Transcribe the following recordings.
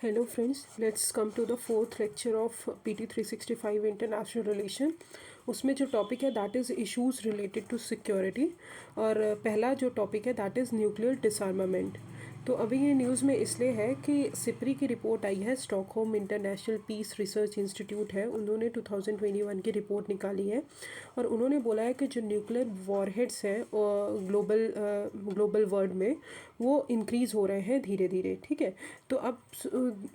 Hello friends, let's come to the fourth lecture of PT 365 International Relation। उसमें जो topic है that is issues related to security और पहला जो topic है दैट इज़ न्यूक्लियर डिसआर्मामेंट। तो अभी ये न्यूज़ में इसलिए है कि सिप्री की रिपोर्ट आई है, Stockholm International Peace Research Institute है, उन्होंने 2021 की रिपोर्ट निकाली है और उन्होंने बोला है कि जो न्यूक्लियर वॉरहेड्स हैं ग्लोबल वर्ल्ड में वो इंक्रीज़ हो रहे हैं धीरे धीरे। ठीक है, तो अब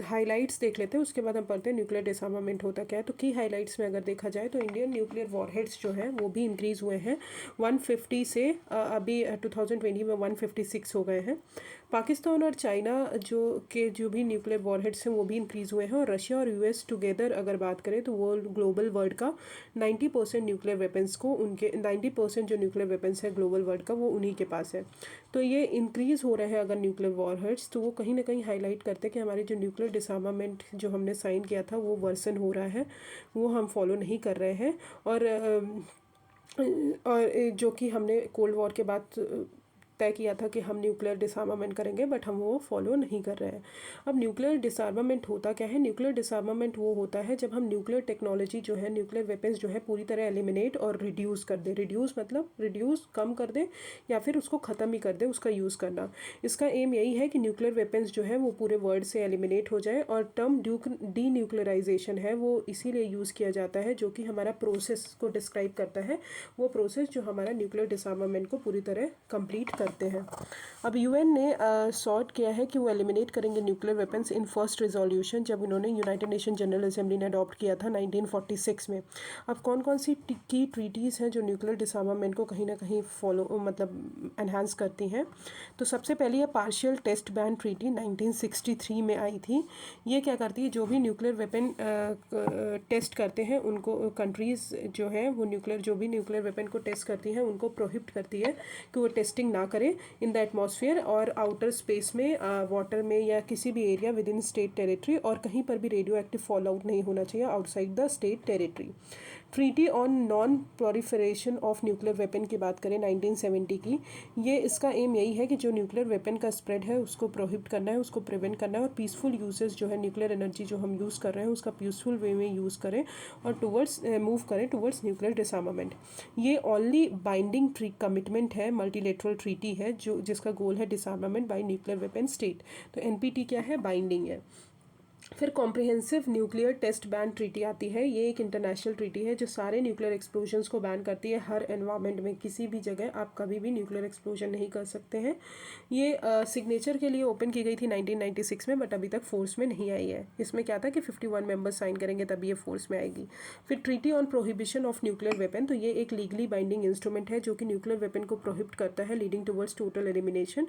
हाइलाइट्स देख लेते हैं, उसके बाद हम पढ़ते हैं न्यूक्लियर डिसआर्मामेंट होता क्या है। तो की हाइलाइट्स में अगर देखा जाए तो इंडियन न्यूक्लियर वॉरहेड्स जो हैं वो भी इंक्रीज़ हुए हैं 150 से अभी 2020 में 156 हो गए हैं। पाकिस्तान और चाइना जो भी न्यूक्लियर वॉरहेड्स हैं वो भी इंक्रीज़ हुए हैं और रशिया और यूएस टुगेदर अगर बात करें तो वो ग्लोबल वर्ल्ड का 90% न्यूक्लियर वेपन्स को उनके 90% जो न्यूक्लियर वेपन्स है ग्लोबल वर्ल्ड का वो उन्हीं के पास है। तो ये इंक्रीज़ हो रहे हैं अगर न्यूक्लियर वॉरहेड्स, तो वो कहीं ना कहीं हाईलाइट करते हैं कि हमारी जो न्यूक्लियर डिसआर्मामेंट जो हमने साइन किया था वो वर्सन हो रहा है, वो हम फॉलो नहीं कर रहे हैं। और जो कि हमने कोल्ड वॉर के बाद तय किया था कि हम न्यूक्लियर डिसआर्मामेंट करेंगे, बट हम वो फॉलो नहीं कर रहे हैं। अब न्यूक्लियर डिसआर्मामेंट होता क्या है? न्यूक्लियर डिसआर्मामेंट वो होता है जब हम न्यूक्लियर टेक्नोलॉजी जो है, न्यूक्लियर वेपन्स जो है पूरी तरह एलिमिनेट और रिड्यूस कर दें। रिड्यूस मतलब रिड्यूस कम कर दें या फिर उसको ख़त्म ही कर दें उसका यूज़ करना। इसका एम यही है कि न्यूक्लियर वेपन्स जो है वो पूरे वर्ल्ड से एलिमिनेट हो जाए। और टर्म डी न्यूक्लियराइजेशन है वो इसीलिए यूज़ किया जाता है जो कि हमारा प्रोसेस को डिस्क्राइब करता है, वो प्रोसेस जो हमारा न्यूक्लियर डिसआर्मामेंट को पूरी तरह कंप्लीट करते हैं। अब यूएन ने सॉर्ट किया है कि वो एलिमिनेट करेंगे nuclear weapons in first resolution, जब इन्होंने यूनाइटेड नेशन जनरल असेंबली ने अडॉप्ट किया था 1946 में। अब कौन कौन सी की ट्रीटीज़ हैं जो न्यूक्लियर डिसआर्मामेंट को कहीं ना कहीं फॉलो मतलब एनहांस करती हैं? तो सबसे पहली है पार्शियल टेस्ट बैन ट्रीटी, 1963 में आई थी। ये क्या करती है, जो भी न्यूक्लियर वेपन टेस्ट करते हैं उनको कंट्रीज़ जो हैं वो जो भी न्यूक्लियर वेपन को टेस्ट करती हैं उनको प्रोहिबिट करती है कि वो टेस्टिंग ना करें इन द एटमॉस्फेयर और आउटर स्पेस में, वाटर में या किसी भी area with in state territory, और कहीं पर भी रेडियो एक्टिव फॉल आउट नहीं होना चाहिए outside the state territory. Treaty on non proliferation of nuclear weapon की बात करें 1970 की, ये इसका एम यही है कि जो न्यूक्लियर वेपन का स्प्रेड है उसको प्रोहिबिट करना है, उसको प्रिवेंट करना है और पीसफुल यूजेस जो है न्यूक्लियर एनर्जी जो हम यूज़ कर रहे हैं उसका पीसफुल वे में यूज़ करें और टूवर्ड्स मूव करें टूवर्ड्स न्यूक्लियर डिसआर्मामेंट। ये ओनली बाइंडिंग कमिटमेंट है, मल्टीलेटरल ट्रीटी है जो जिसका गोल है disarmament by nuclear weapon state. तो एनपीटी क्या है? बाइंडिंग है। फिर comprehensive nuclear test ban treaty आती है। ये एक इंटरनेशनल ट्रीटी है जो सारे न्यूक्लियर एक्सप्लोजन्स को बैन करती है। हर एनवायरनमेंट में किसी भी जगह आप कभी भी न्यूक्लियर एक्सप्लोजन नहीं कर सकते हैं। ये सिग्नेचर के लिए ओपन की गई थी 1996 में, बट अभी तक फोर्स में नहीं आई है। इसमें क्या था कि 51 मेंबर्स साइन करेंगे तभी ये फोर्स में आएगी। फिर treaty on prohibition of nuclear weapon, तो ये एक लीगली बाइंडिंग इंस्ट्रूमेंट है जो कि न्यूक्लियर वेपन को प्रोहिबिट करता है लीडिंग टुवर्ड्स टोटल एलिमिनेशन।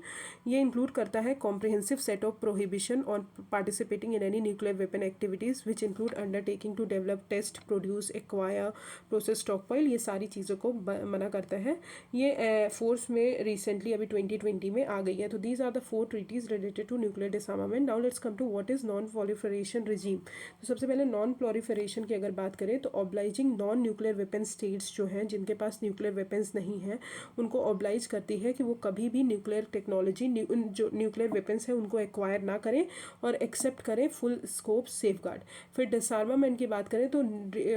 ये इंक्लूड करता है comprehensive set of prohibition on participating in any nuclear weapon activities which include undertaking to develop, test, produce, acquire, process, stockpile, ये सारी चीज़ों को मना करता है। ये फोर्स में रिसेंटली अभी 2020 में आ गई है। तो these are the 4 treaties related to nuclear disarmament. Now let's come to what is non proliferation regime. तो सबसे पहले नॉन प्रोलिफरेशन की अगर बात करें तो obliging non nuclear weapon states जो हैं जिनके पास न्यूक्लियर वेपन्स नहीं हैं उनको ऑब्लाइज करती है कि वो कभी भी न्यूक्लियर टेक्नोलॉजी जो न्यूक्लियर वेपन्स हैं उनको एक्वायर ना करें और एक्सेप्ट करें फुल स्कोप सेफगार्ड। फिर डिसआर्मामेंट की बात करें तो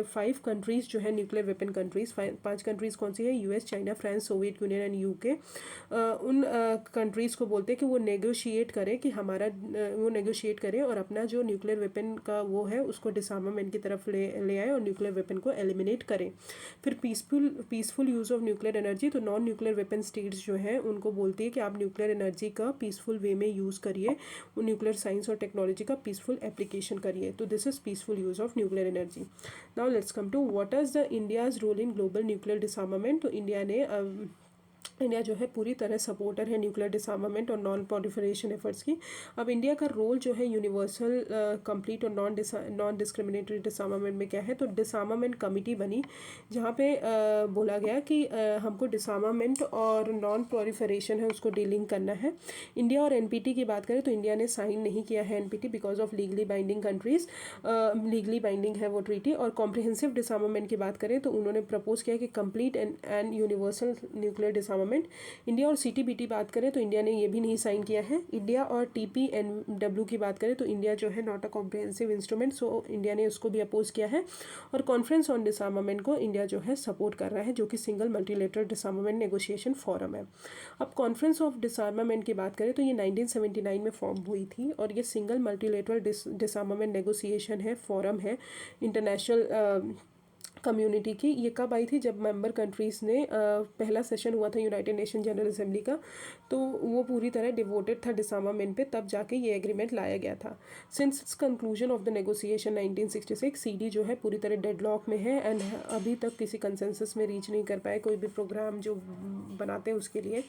5 कंट्रीज़ जो है न्यूक्लियर वेपन कंट्रीज़, 5 कंट्रीज़ कौन सी है? US, China, France, Soviet union and UK. उन कंट्रीज़ को बोलते हैं कि वो नेगोशिएट करें कि वो नेगोशिएट करें और अपना जो न्यूक्लियर वेपन का वो है उसको डिसआर्मामेंट की तरफ ले आए और न्यूक्लियर वेपन को एलिमिनेट करें। फिर peaceful use of nuclear energy, तो नॉन न्यूक्लियर वेपन स्टेट्स जो हैं उनको बोलती है कि आप न्यूक्लियर एनर्जी का पीसफुल वे में यूज़ करिए, न्यूक्लियर साइंस और टेक्नोलॉजी का पीसफुल एप्लीकेशन करिए। तो this is peaceful use of nuclear energy. Now let's come to what is the India's role in global nuclear disarmament. तो इंडिया जो है पूरी तरह सपोर्टर है न्यूक्लियर डिसआर्मामेंट और नॉन प्रोलिफरेशन एफर्ट्स की। अब इंडिया का रोल जो है यूनिवर्सल, कंप्लीट और नॉन डिस्क्रिमिनेटरी डिसआर्मामेंट में क्या है? तो डिसआर्मामेंट कमिटी बनी जहाँ पे बोला गया कि हमको डिसआर्मामेंट और नॉन प्रोलिफरेशन है उसको डीलिंग करना है। इंडिया और एनपीटी की बात करें तो इंडिया ने साइन नहीं किया है NPT because of legally binding countries, legally binding है वो ट्रीटी। और कॉम्प्रिहेंसिव डिसआर्मामेंट की बात करें तो उन्होंने प्रपोज किया कि complete and universal nuclear डिसआर्मामेंट डिसआर्मामेंट। India और CTBT बात करें तो इंडिया ने ये भी नहीं साइन किया है। इंडिया और TPNW की बात करें तो इंडिया जो है not a comprehensive instrument, so India ने उसको भी अपोज किया है। और कॉन्फ्रेंस ऑन डिसआर्मामेंट को इंडिया जो है सपोर्ट कर रहा है, जो कि सिंगल मल्टीलेटरल डिसआर्मामेंट नेगोशिएशन फोरम है। अब कॉन्फ्रेंस ऑफ डिसआर्मामेंट की बात करें तो ये 1979 में फॉर्म हुई थी और ये सिंगल मल्टीलेटरल डिसआर्मामेंट नेगोशिएशन है, फोरम है इंटरनेशनल कम्युनिटी की। ये कब आई थी? जब मेंबर कंट्रीज़ ने पहला सेशन हुआ था यूनाइटेड नेशन जनरल असेंबली का, तो वो पूरी तरह डिवोटेड था डिसआर्मामेंट पे, तब जाके ये एग्रीमेंट लाया गया था। Since conclusion of the negotiation 1966 CD जो है पूरी तरह डेडलॉक में है एंड अभी तक किसी कंसेंसस में रीच नहीं कर पाए कोई भी प्रोग्राम जो बनाते हैं उसके लिए।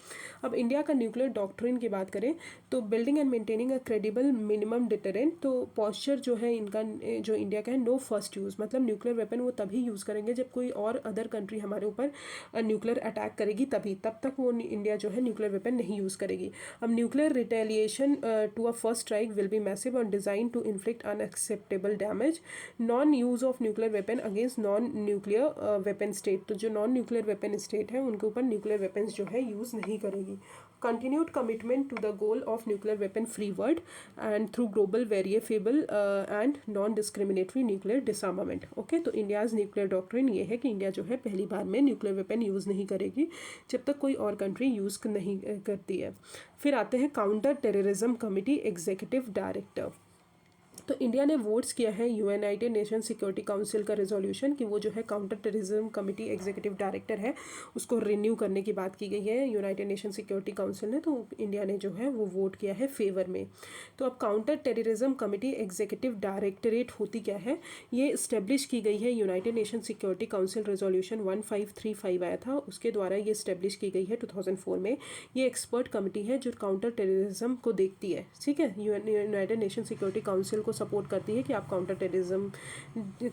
अब इंडिया का न्यूक्लियर डॉक्ट्रिन की बात करें तो building and maintaining a credible minimum deterrent, तो पॉस्चर जो है इनका जो इंडिया का है नो फर्स्ट यूज़, मतलब न्यूक्लियर वेपन वो तभी यूज़ करेंगे जब कोई और अदर कंट्री हमारे ऊपर न्यूक्लियर अटैक करेगी तभी, तब तक वो इंडिया जो है न्यूक्लियर वेपन नहीं यूज़ करेगी। अब nuclear retaliation to a first strike will be massive और design to inflict unacceptable damage. Non use of nuclear weapon against non nuclear weapon state, तो जो नॉन न्यूक्लियर वेपन स्टेट है उनके ऊपर nuclear weapons जो है यूज़ नहीं करेगी। Continued commitment to the goal of nuclear weapon free world and through global verifiable and non discriminatory nuclear disarmament. Okay, तो इंडियाज़ न्यूक्लियर डॉक्ट्रिन ये है कि इंडिया जो है पहली बार में न्यूक्लियर वेपन यूज़ नहीं करेगी जब तक कोई और कंट्री यूज़ नहीं करती है। फिर आते हैं counter terrorism committee executive director. तो इंडिया ने वोट्स किया है यूनाइटेड नेशन सिक्योरिटी काउंसिल का रेजोल्यूशन कि वो जो है counter terrorism committee executive director है उसको रिन्यू करने की बात की गई है यूनाइटेड नेशन सिक्योरिटी काउंसिल ने, तो इंडिया ने जो है वो वोट किया है फेवर में। तो अब counter terrorism committee executive directorate होती क्या है? ये इस्टेब्लिश की गई है United Nation Security council resolution 1535 आया था उसके द्वारा ये इस्टेब्लिश की गई है 2004 में। ये एक्सपर्ट कमिटी है जो काउंटर टेररिज्म को देखती है, ठीक है, यूनाइटेड नेशन सिक्योरिटी काउंसिल को सपोर्ट करती है कि आप काउंटर टेररिज्म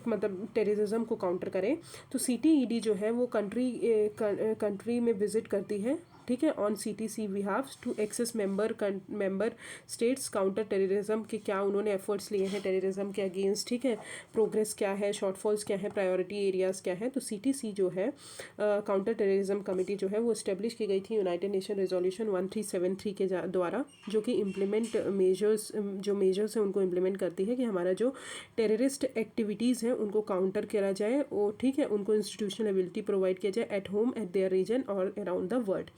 मतलब टेररिज्म को काउंटर करें। तो CTED जो है वो कंट्री में विजिट करती है, ठीक है, on CTC we have to access member states counter terrorism के क्या उन्होंने एफर्ट्स लिए हैं टेररिज्म के अगेंस्ट, ठीक है, प्रोग्रेस क्या है, शॉर्टफॉल्स क्या है, प्रायोरिटी एरियाज़ क्या है। तो CTC जो है काउंटर टेररिज्म कमेटी जो है वो इस्टेब्लिश की गई थी यूनाइटेड नेशन रेजोल्यूशन 1373 के द्वारा, जो कि इम्प्लीमेंट मेजर्स हैं उनको इम्प्लीमेंट करती है कि हमारा जो टेररिस्ट एक्टिविटीज़ हैं उनको काउंटर करा जाए और, ठीक है, उनको इंस्टीट्यूशनल एबिलिटी प्रोवाइड किया जाए at home at their region और अराउंड द वर्ल्ड।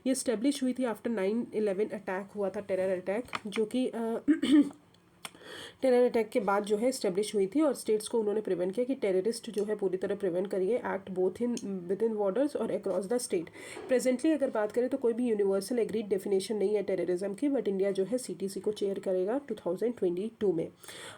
ये इस्टेब्लिश हुई थी आफ्टर 9/11 अटैक हुआ था, टेरर अटैक, जो कि टेरर अटैक के बाद जो है इस्टेब्लिश हुई थी और स्टेट्स को उन्होंने प्रिवेंट किया कि टेररिस्ट जो है पूरी तरह प्रिवेंट करिए, act both with in borders और अक्रॉस द स्टेट। प्रेजेंटली अगर बात करें तो कोई भी यूनिवर्सल एग्रीड डेफिनेशन नहीं है टेररिज्म की, बट इंडिया जो है CTC को चेयर करेगा 2022 में।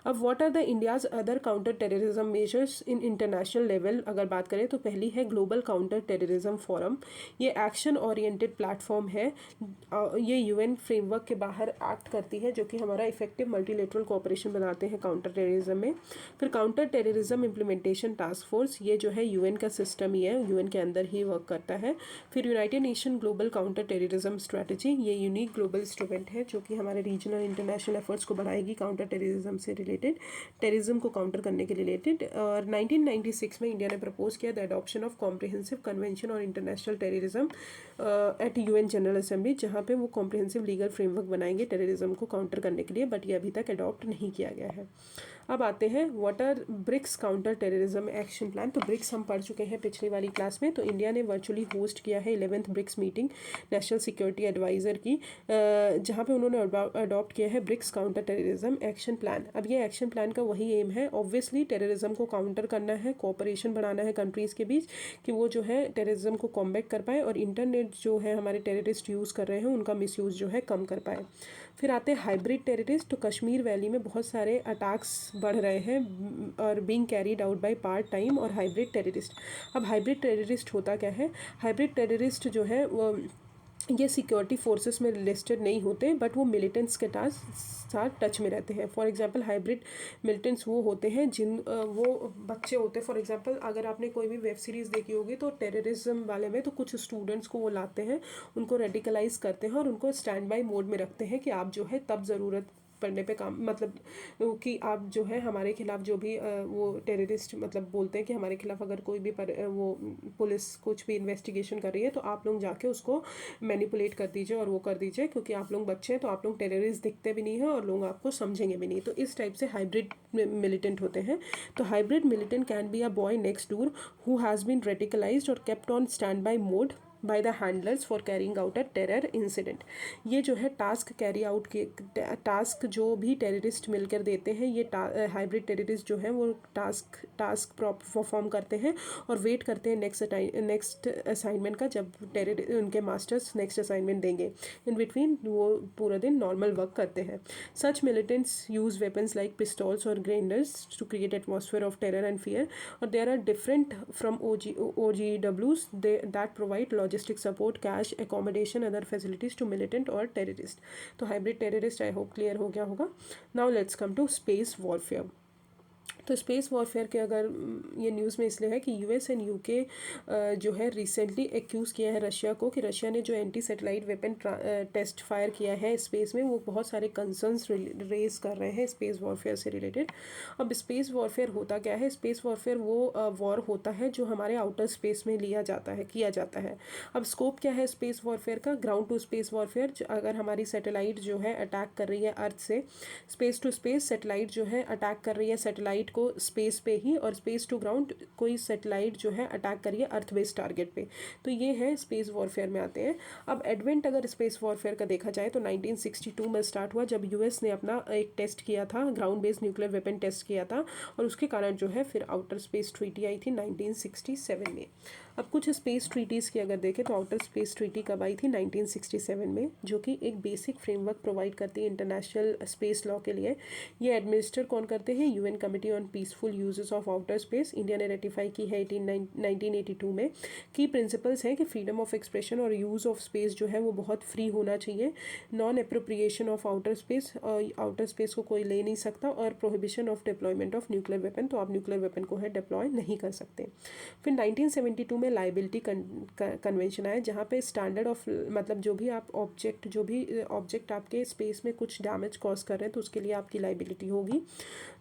अब what are the India's other counter terrorism measures in international level अगर बात करें तो पहली है ग्लोबल काउंटर टेररिज्म फोरम। ये एक्शन ओरिएंटेड प्लेटफॉर्म है, ये UN फ्रेमवर्क के बाहर एक्ट करती है, जो कि हमारा इफेक्टिव मल्टीलेटरल कोऑपरेशन बनाते हैं काउंटर टेररिज्म में। फिर counter terrorism implementation task force, ये जो है UN का सिस्टम ही है, UN के अंदर ही वर्क करता है। फिर united nation global counter terrorism strategy, ये यूनिक ग्लोबल इंस्ट्रूमेंट है जो कि हमारे रीजनल इंटरनेशनल एफर्ट्स को बढ़ाएगी काउंटर टेररिज्म से रिलेटेड, टेररिज्म को काउंटर करने के रिलेटेड। और 1996 में इंडिया ने प्रपोज किया the adoption of comprehensive convention और international terrorism at UN general assembly, जहाँ पे वो कॉम्प्रिहेंसिव लीगल फ्रेमवर्क बनाएंगे टेररिज्म को काउंटर करने के लिए, बट ये अभी तक अडॉप्ट नहीं किया गया है। अब आते हैं what are BRICS counter terrorism action plan. तो ब्रिक्स हम पढ़ चुके हैं पिछली वाली क्लास में। तो इंडिया ने वर्चुअली होस्ट किया है 11th BRICS meeting national security adviser की, जहाँ पे उन्होंने अडॉप्ट किया है BRICS counter terrorism action plan. अब ये एक्शन प्लान का वही एम है, ऑब्वियसली टेररिज्म को काउंटर करना है, कोऑपरेशन बढ़ाना है कंट्रीज़ के बीच कि वो जो है टेररिज्म को कॉम्बैट कर पाए और इंटरनेट जो है हमारे टेररिस्ट यूज़ कर रहे हैं उनका मिसयूज़ जो है कम कर पाए। फिर आते हैं हाइब्रिड टेररिस्ट। तो कश्मीर वैली में बहुत सारे अटैक्स बढ़ रहे हैं और being carried out by part time और हाइब्रिड टेररिस्ट। अब हाइब्रिड टेररिस्ट होता क्या है? हाइब्रिड टेररिस्ट जो है वो ये सिक्योरिटी फोर्सेस में लिस्टेड नहीं होते, बट वो मिलिटेंट्स के साथ टच में रहते हैं। फॉर एग्जांपल हाइब्रिड मिलिटेंट्स वो होते हैं वो बच्चे होते हैं। फॉर एग्जांपल अगर आपने कोई भी वेब सीरीज़ देखी होगी तो टेररिज्म वाले में तो कुछ स्टूडेंट्स को वो लाते हैं, उनको रेडिकलाइज करते हैं और उनको स्टैंड बाई मोड में रखते हैं कि आप जो है तब ज़रूरत पढ़ने पे काम, मतलब कि आप जो है हमारे खिलाफ जो भी वो टेररिस्ट मतलब बोलते हैं कि हमारे खिलाफ अगर कोई भी वो पुलिस कुछ भी इन्वेस्टिगेशन कर रही है तो आप लोग जाके उसको मैनिपुलेट कर दीजिए और वो कर दीजिए, क्योंकि आप लोग बच्चे हैं तो आप लोग टेररिस्ट दिखते भी नहीं हैं और लोग आपको समझेंगे भी नहीं। तो इस टाइप से हाइब्रिड मिलिटेंट होते हैं। तो hybrid militant can be a boy next door who has been radicalised और kept on standby mode by the handlers for carrying out a terror incident. ये जो है टास्क कैरी आउट के task जो भी टेररिस्ट मिलकर देते हैं, ये हाइब्रिड टेररिस्ट जो है वो टास्क परफॉर्म करते हैं और वेट करते हैं नेक्स्ट असाइनमेंट का, जब उनके मास्टर्स नेक्स्ट असाइनमेंट देंगे। इन बिटवीन वो पूरा दिन नॉर्मल वर्क करते हैं। Such militants use weapons like pistols और grenades to create atmosphere of terror and fear, और there are different from OGWs that provide logistic support, cash, accommodation, other facilities to militant or terrorist. तो hybrid terrorist I hope clear हो गया होगा। Now let's come to space warfare. तो space warfare के अगर ये news में इसलिए है कि US एंड UK जो है रिसेंटली एक्यूज़ किया है रशिया को कि रशिया ने जो anti satellite weapon test fire किया है स्पेस में, वो बहुत सारे कंसर्न्स रेज कर रहे हैं स्पेस वॉरफेयर से रिलेटेड। अब स्पेस वॉरफेयर होता क्या है? स्पेस वॉरफेयर वो वॉर होता है जो हमारे आउटर स्पेस में किया जाता है। अब स्कोप क्या है स्पेस वॉरफेयर का? ग्राउंड टू स्पेस वॉरफेयर, अगर हमारी सैटेलाइट जो है अटैक कर रही है अर्थ से, स्पेस टू स्पेस सैटेलाइट जो है अटैक कर रही है सैटेलाइट को स्पेस पे ही, और स्पेस टू ग्राउंड कोई सैटेलाइट जो है अटैक करिए अर्थ बेस्ड टारगेट पे। तो ये है स्पेस वॉरफेयर में आते हैं। अब एडवेंट अगर स्पेस वॉरफेयर का देखा जाए तो 1962 में स्टार्ट हुआ, जब US ने अपना एक टेस्ट किया था, ground based nuclear weapon test किया था, और उसके कारण जो है फिर आउटर स्पेस ट्रीटी आई थी 1967 में। अब कुछ स्पेस ट्रीटीज़ की अगर देखें तो आउटर स्पेस ट्रीटी कब आई थी? 1967 में, जो कि एक बेसिक फ्रेमवर्क प्रोवाइड करती है इंटरनेशनल स्पेस लॉ के लिए। ये एडमिनिस्टर कौन करते हैं? UN committee on peaceful uses of outer space. India ने रेटिफाई की है 1982 में। की प्रिंसिपल्स हैं कि फ्रीडम ऑफ एक्सप्रेशन और यूज़ ऑफ स्पेस जो है वो बहुत फ्री होना चाहिए, non appropriation of outer space, outer space को कोई ले नहीं सकता, और prohibition of deployment of nuclear weapon, तो आप न्यूक्लियर वेपन को है डिप्लॉय नहीं कर सकते। फिर 1972 में लाइबिलिटी कन्वेंशन आया, जहाँ पे स्टैंडर्ड ऑफ मतलब जो भी ऑब्जेक्ट आपके स्पेस में कुछ डैमेज कॉज कर रहे हैं तो उसके लिए आपकी लाइबिलिटी होगी।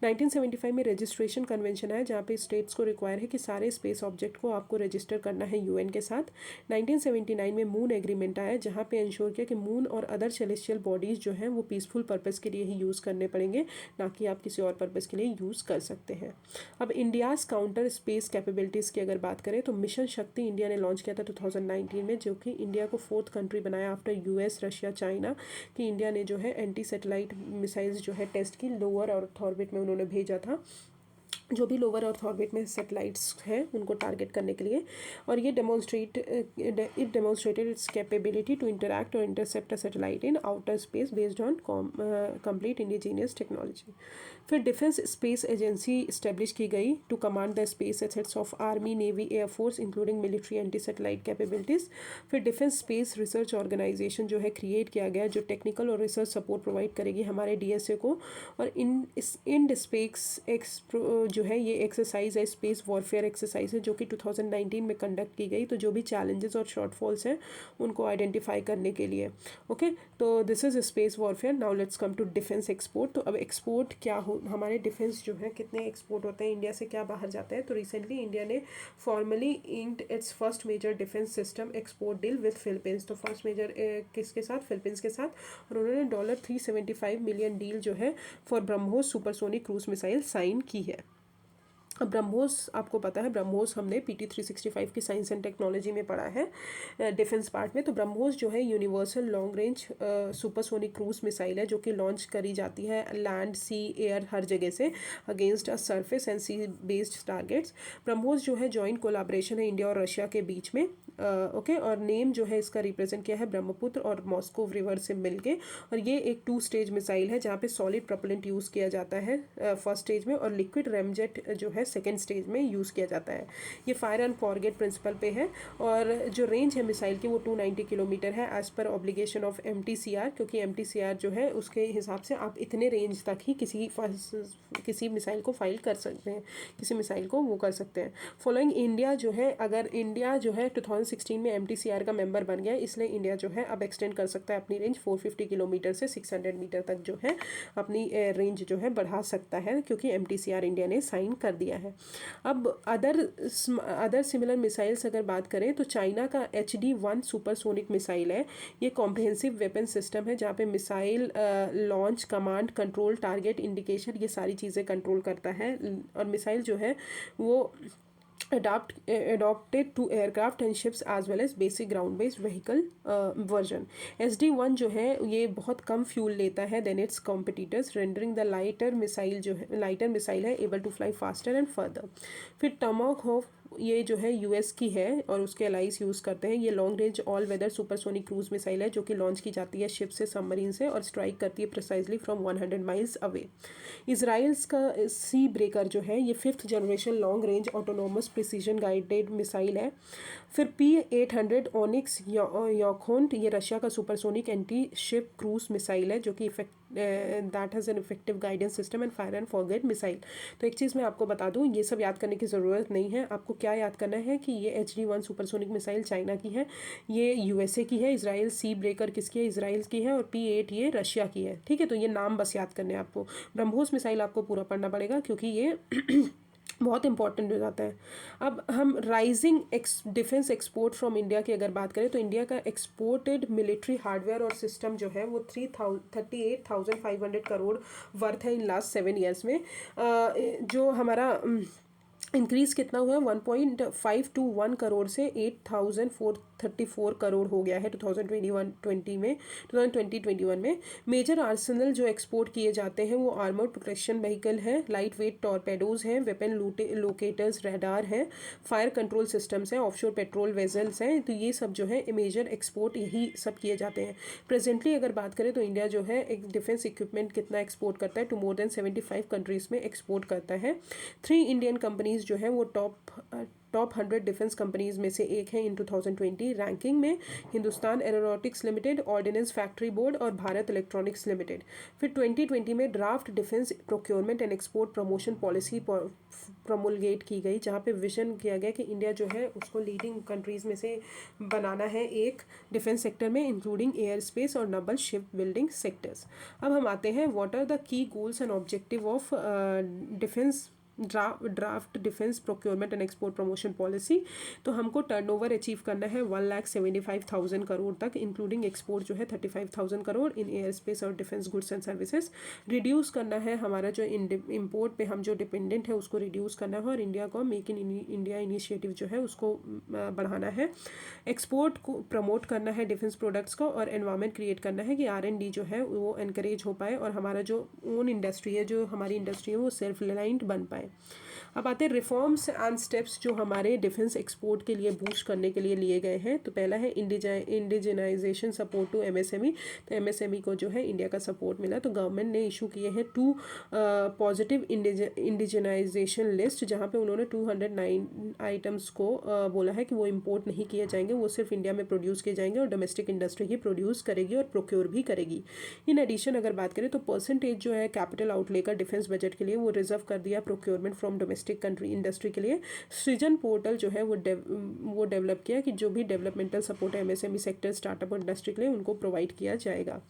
1975 में रजिस्ट्रेशन कन्वेंशन आया, जहाँ पे स्टेट्स को रिक्वायर है कि सारे स्पेस ऑब्जेक्ट को आपको रजिस्टर करना है UN के साथ। 1979 में मून एग्रीमेंट आया, जहाँ पे इंश्योर किया कि मून और अदर सेलेस्टियल बॉडीज़ जो हैं वो पीसफुल पर्पज़ के लिए ही यूज़ करने पड़ेंगे, ना कि आप किसी और पर्पज़ के लिए यूज़ कर सकते हैं। अब इंडियाज़ काउंटर स्पेस कैपेबिलिटीज़ की अगर बात करें तो मिशन शक्ति इंडिया ने लॉन्च किया था 2019 में, जो कि इंडिया को 4th कंट्री बनाया आफ्टर US, रशिया, चाइना, कि इंडिया ने जो है एंटी सैटेलाइट मिसाइल्स जो है टेस्ट की लोअर अर्थ ऑर्बिट में उन्होंने भेजा था, जो भी लोअर अर्थ ऑर्बिट में सैटेलाइट्स हैं उनको टारगेट करने के लिए। और ये demonstrated its capability to interact और intercept a satellite in outer space based on complete indigenous technology. फिर डिफेंस स्पेस एजेंसी इस्टेब्लिश की गई to command the space assets of army, navy, air force including military anti satellite capabilities. फिर defence space research organisation जो है create किया गया, जो technical और रिसर्च सपोर्ट प्रोवाइड करेगी हमारे DSA को। और इन स्पेस जो है ये एक्सरसाइज है, स्पेस वॉरफेयर एक्सरसाइज है, जो कि 2019 में कंडक्ट की गई, तो जो भी चैलेंजेस और शॉर्टफॉल्स हैं उनको आइडेंटिफाई करने के लिए। ओके, तो this is space warfare. Now let's come to defence export. तो अब एक्सपोर्ट क्या हो, हमारे डिफेंस जो है कितने एक्सपोर्ट होते हैं, इंडिया से क्या बाहर जाता है? तो रिसेंटली इंडिया ने formally inked its first major defence system export deal with Philippines. तो फर्स्ट मेजर किसके साथ? फिलीपींस के साथ, और उन्होंने $375 मिलियन डील जो है for BrahMos supersonic cruise missile sign की है। अब ब्रह्मोस आपको पता है, ब्रह्मोस हमने PT 365 की साइंस एंड टेक्नोलॉजी में पढ़ा है डिफेंस पार्ट में। तो ब्रह्मोस जो है universal long range supersonic cruise missile है, जो कि लॉन्च करी जाती है लैंड, सी, एयर हर जगह से against a surface and sea based targets. BrahMos जो है जॉइंट कोलाब्रेशन है इंडिया और रशिया के बीच में। ओके, और नेम जो है इसका रिप्रेजेंट किया है ब्रह्मपुत्र और मॉस्को रिवर से मिलके। और ये एक 2 स्टेज मिसाइल है, जहाँ पे सॉलिड प्रोपेलेंट यूज़ किया जाता है फर्स्ट स्टेज में, और लिक्विड रेमजेट जो है सेकेंड स्टेज में यूज़ किया जाता है। ये फायर एंड फॉरगेट प्रिंसिपल पे है और जो रेंज है मिसाइल की वो 290 किलोमीटर है as per obligation of MTCR, क्योंकि MTCR जो है उसके हिसाब से आप इतने रेंज तक ही किसी मिसाइल को फाइल कर सकते हैं, किसी मिसाइल को वो कर सकते हैं। फॉलोइंग इंडिया जो है, अगर इंडिया जो है 2016 में MTCR का मेंबर बन गया, इसलिए इंडिया जो है अब एक्सटेंड कर सकता है अपनी रेंज 450 किलोमीटर से 600 मीटर तक जो है अपनी रेंज जो है बढ़ा सकता है, क्योंकि MTCR इंडिया ने साइन कर दिया है। अब अदर सिमिलर मिसाइल्स अगर बात करें तो चाइना का HD-1 सुपरसोनिक मिसाइल है। ये कॉम्प्रिहेंसिव वेपन सिस्टम है जहाँ पे missile launch, command, control, target, indication, ये सारी चीज़ें कंट्रोल करता है। और मिसाइल जो है वो adopted to aircraft and ships as well as basic ground based vehicle version। SD-1 जो है ये बहुत कम फ्यूल लेता है than its competitors, rendering the lighter missile है able to fly faster and further. फिर टमाहोक ये जो है US की है और उसके अलाइज यूज़ करते हैं। ये long range all weather supersonic cruise missile है जो कि लॉन्च की जाती है शिप से, सबमरीन से, और स्ट्राइक करती है precisely from 100 miles away. Israel's का सी ब्रेकर जो है ये 5th generation long range autonomous precision guided missile है। फिर P-800 ओनिक्स यॉकोन्ट, ये रशिया का supersonic anti ship cruise missile है जो कि that has an effective guidance system and fire and forget missile. तो एक चीज़ मैं आपको बता दूं, ये सब याद करने की ज़रूरत नहीं है। आपको क्या याद करना है कि ये HD-1 सुपरसोनिक मिसाइल चाइना की है, ये USA की है, इसराइल सी ब्रेकर किसकी है, इसराइल की है, और P-8 ये रशिया की है। ठीक है, तो ये नाम बस याद करने हैं आपको। ब्रह्मोस मिसाइल आपको पूरा पढ़ना पड़ेगा क्योंकि ये बहुत इंपॉर्टेंट हो जाता है। अब हम rising defence export from India की अगर बात करें तो इंडिया का एक्सपोर्टेड मिलिट्री हार्डवेयर और सिस्टम जो है वो 38,500 करोड़ वर्थ है इन लास्ट 7 ईयर्स में। जो हमारा इंक्रीज़ कितना हुआ है 1.521 करोड़ से 8,434 करोड़ हो गया है 2021 में। मेजर आर्सेनल जो एक्सपोर्ट किए जाते हैं वो आर्मर्ड प्रोटेक्शन व्हीकल है, लाइट वेट टॉर्पेडोज हैं, वेपन लोकेटर्स, रडार हैं, फायर कंट्रोल सिस्टम्स हैं, ऑफशोर पेट्रोल वेजल्स हैं। तो ये सब जो है मेजर एक्सपोर्ट यही सब किए जाते हैं। प्रेजेंटली अगर बात करें तो इंडिया जो है एक डिफेंस इक्विपमेंट कितना एक्सपोर्ट करता है, टू मोर देन 75 कंट्रीज़ में एक्सपोर्ट करता है। 3 इंडियन कंपनीज जो है वो टॉप 100 डिफेंस कंपनीज में से एक है इन 2020 रैंकिंग में। Hindustan aeronautics limited, ordnance factory board और भारत इलेक्ट्रॉनिक्स लिमिटेड। फिर 2020 में draft defence procurement and export promotion policy promulgate की गई, जहाँ पे विजन किया गया कि इंडिया जो है उसको लीडिंग कंट्रीज़ में से बनाना है एक डिफेंस सेक्टर में, इंक्लूडिंग एयर स्पेस और नबल शिप बिल्डिंग सेक्टर्स। अब हम आते हैं what are the key goals and objective of defence draft defence procurement and export promotion policy. तो हमको टर्नओवर अचीव करना है 1,75,000 करोड़ तक, इंक्लूडिंग एक्सपोर्ट जो है 35,000 करोड़ इन एयर स्पेस और defence goods and services. Reduce करना है हमारा जो इम्पोर्ट पे हम जो डिपेंडेंट है उसको रिड्यूस करना है, और इंडिया को मेक इन इंडिया इनिशिएटिव जो है उसको बढ़ाना है। एक्सपोर्ट को प्रमोट करना है डिफेंस प्रोडक्ट्स को, और एनवायरनमेंट क्रिएट करना है कि R&D जो है वो एनकरेज हो पाए और हमारा जो ओन इंडस्ट्री है, जो हमारी इंडस्ट्री है वो सेल्फ रिलायंट बन पाए। अब आते हैं रिफॉर्म्स एंड स्टेप्स जो हमारे डिफेंस एक्सपोर्ट के लिए बूस्ट करने के लिए लिए गए हैं। तो पहला है इंडिजिनाइजेशन सपोर्ट टू MSME। तो MSME को जो है इंडिया का सपोर्ट मिला, तो गवर्नमेंट ने इशू किए हैं 2 पॉजिटिव इंडिजिनाइजेशन लिस्ट, जहाँ पे उन्होंने 209 आइटम्स को बोला है कि वो इम्पोर्ट नहीं किए जाएंगे, वो सिर्फ इंडिया में प्रोड्यूस किए जाएंगे और डोमेस्टिक इंडस्ट्री ही प्रोड्यूस करेगी और प्रोक्योर भी करेगी। इन एडिशन अगर बात करें तो परसेंटेज जो है कैपिटल आउटले का डिफेंस बजट के लिए वो रिजर्व कर दिया procurement from domestic country industry के लिए। सृजन पोर्टल जो है वो डेवलप किया कि जो भी डेवलपमेंटल सपोर्ट है MSME सेक्टर, स्टार्टअप और इंडस्ट्री के लिए उनको प्रोवाइड किया जाएगा।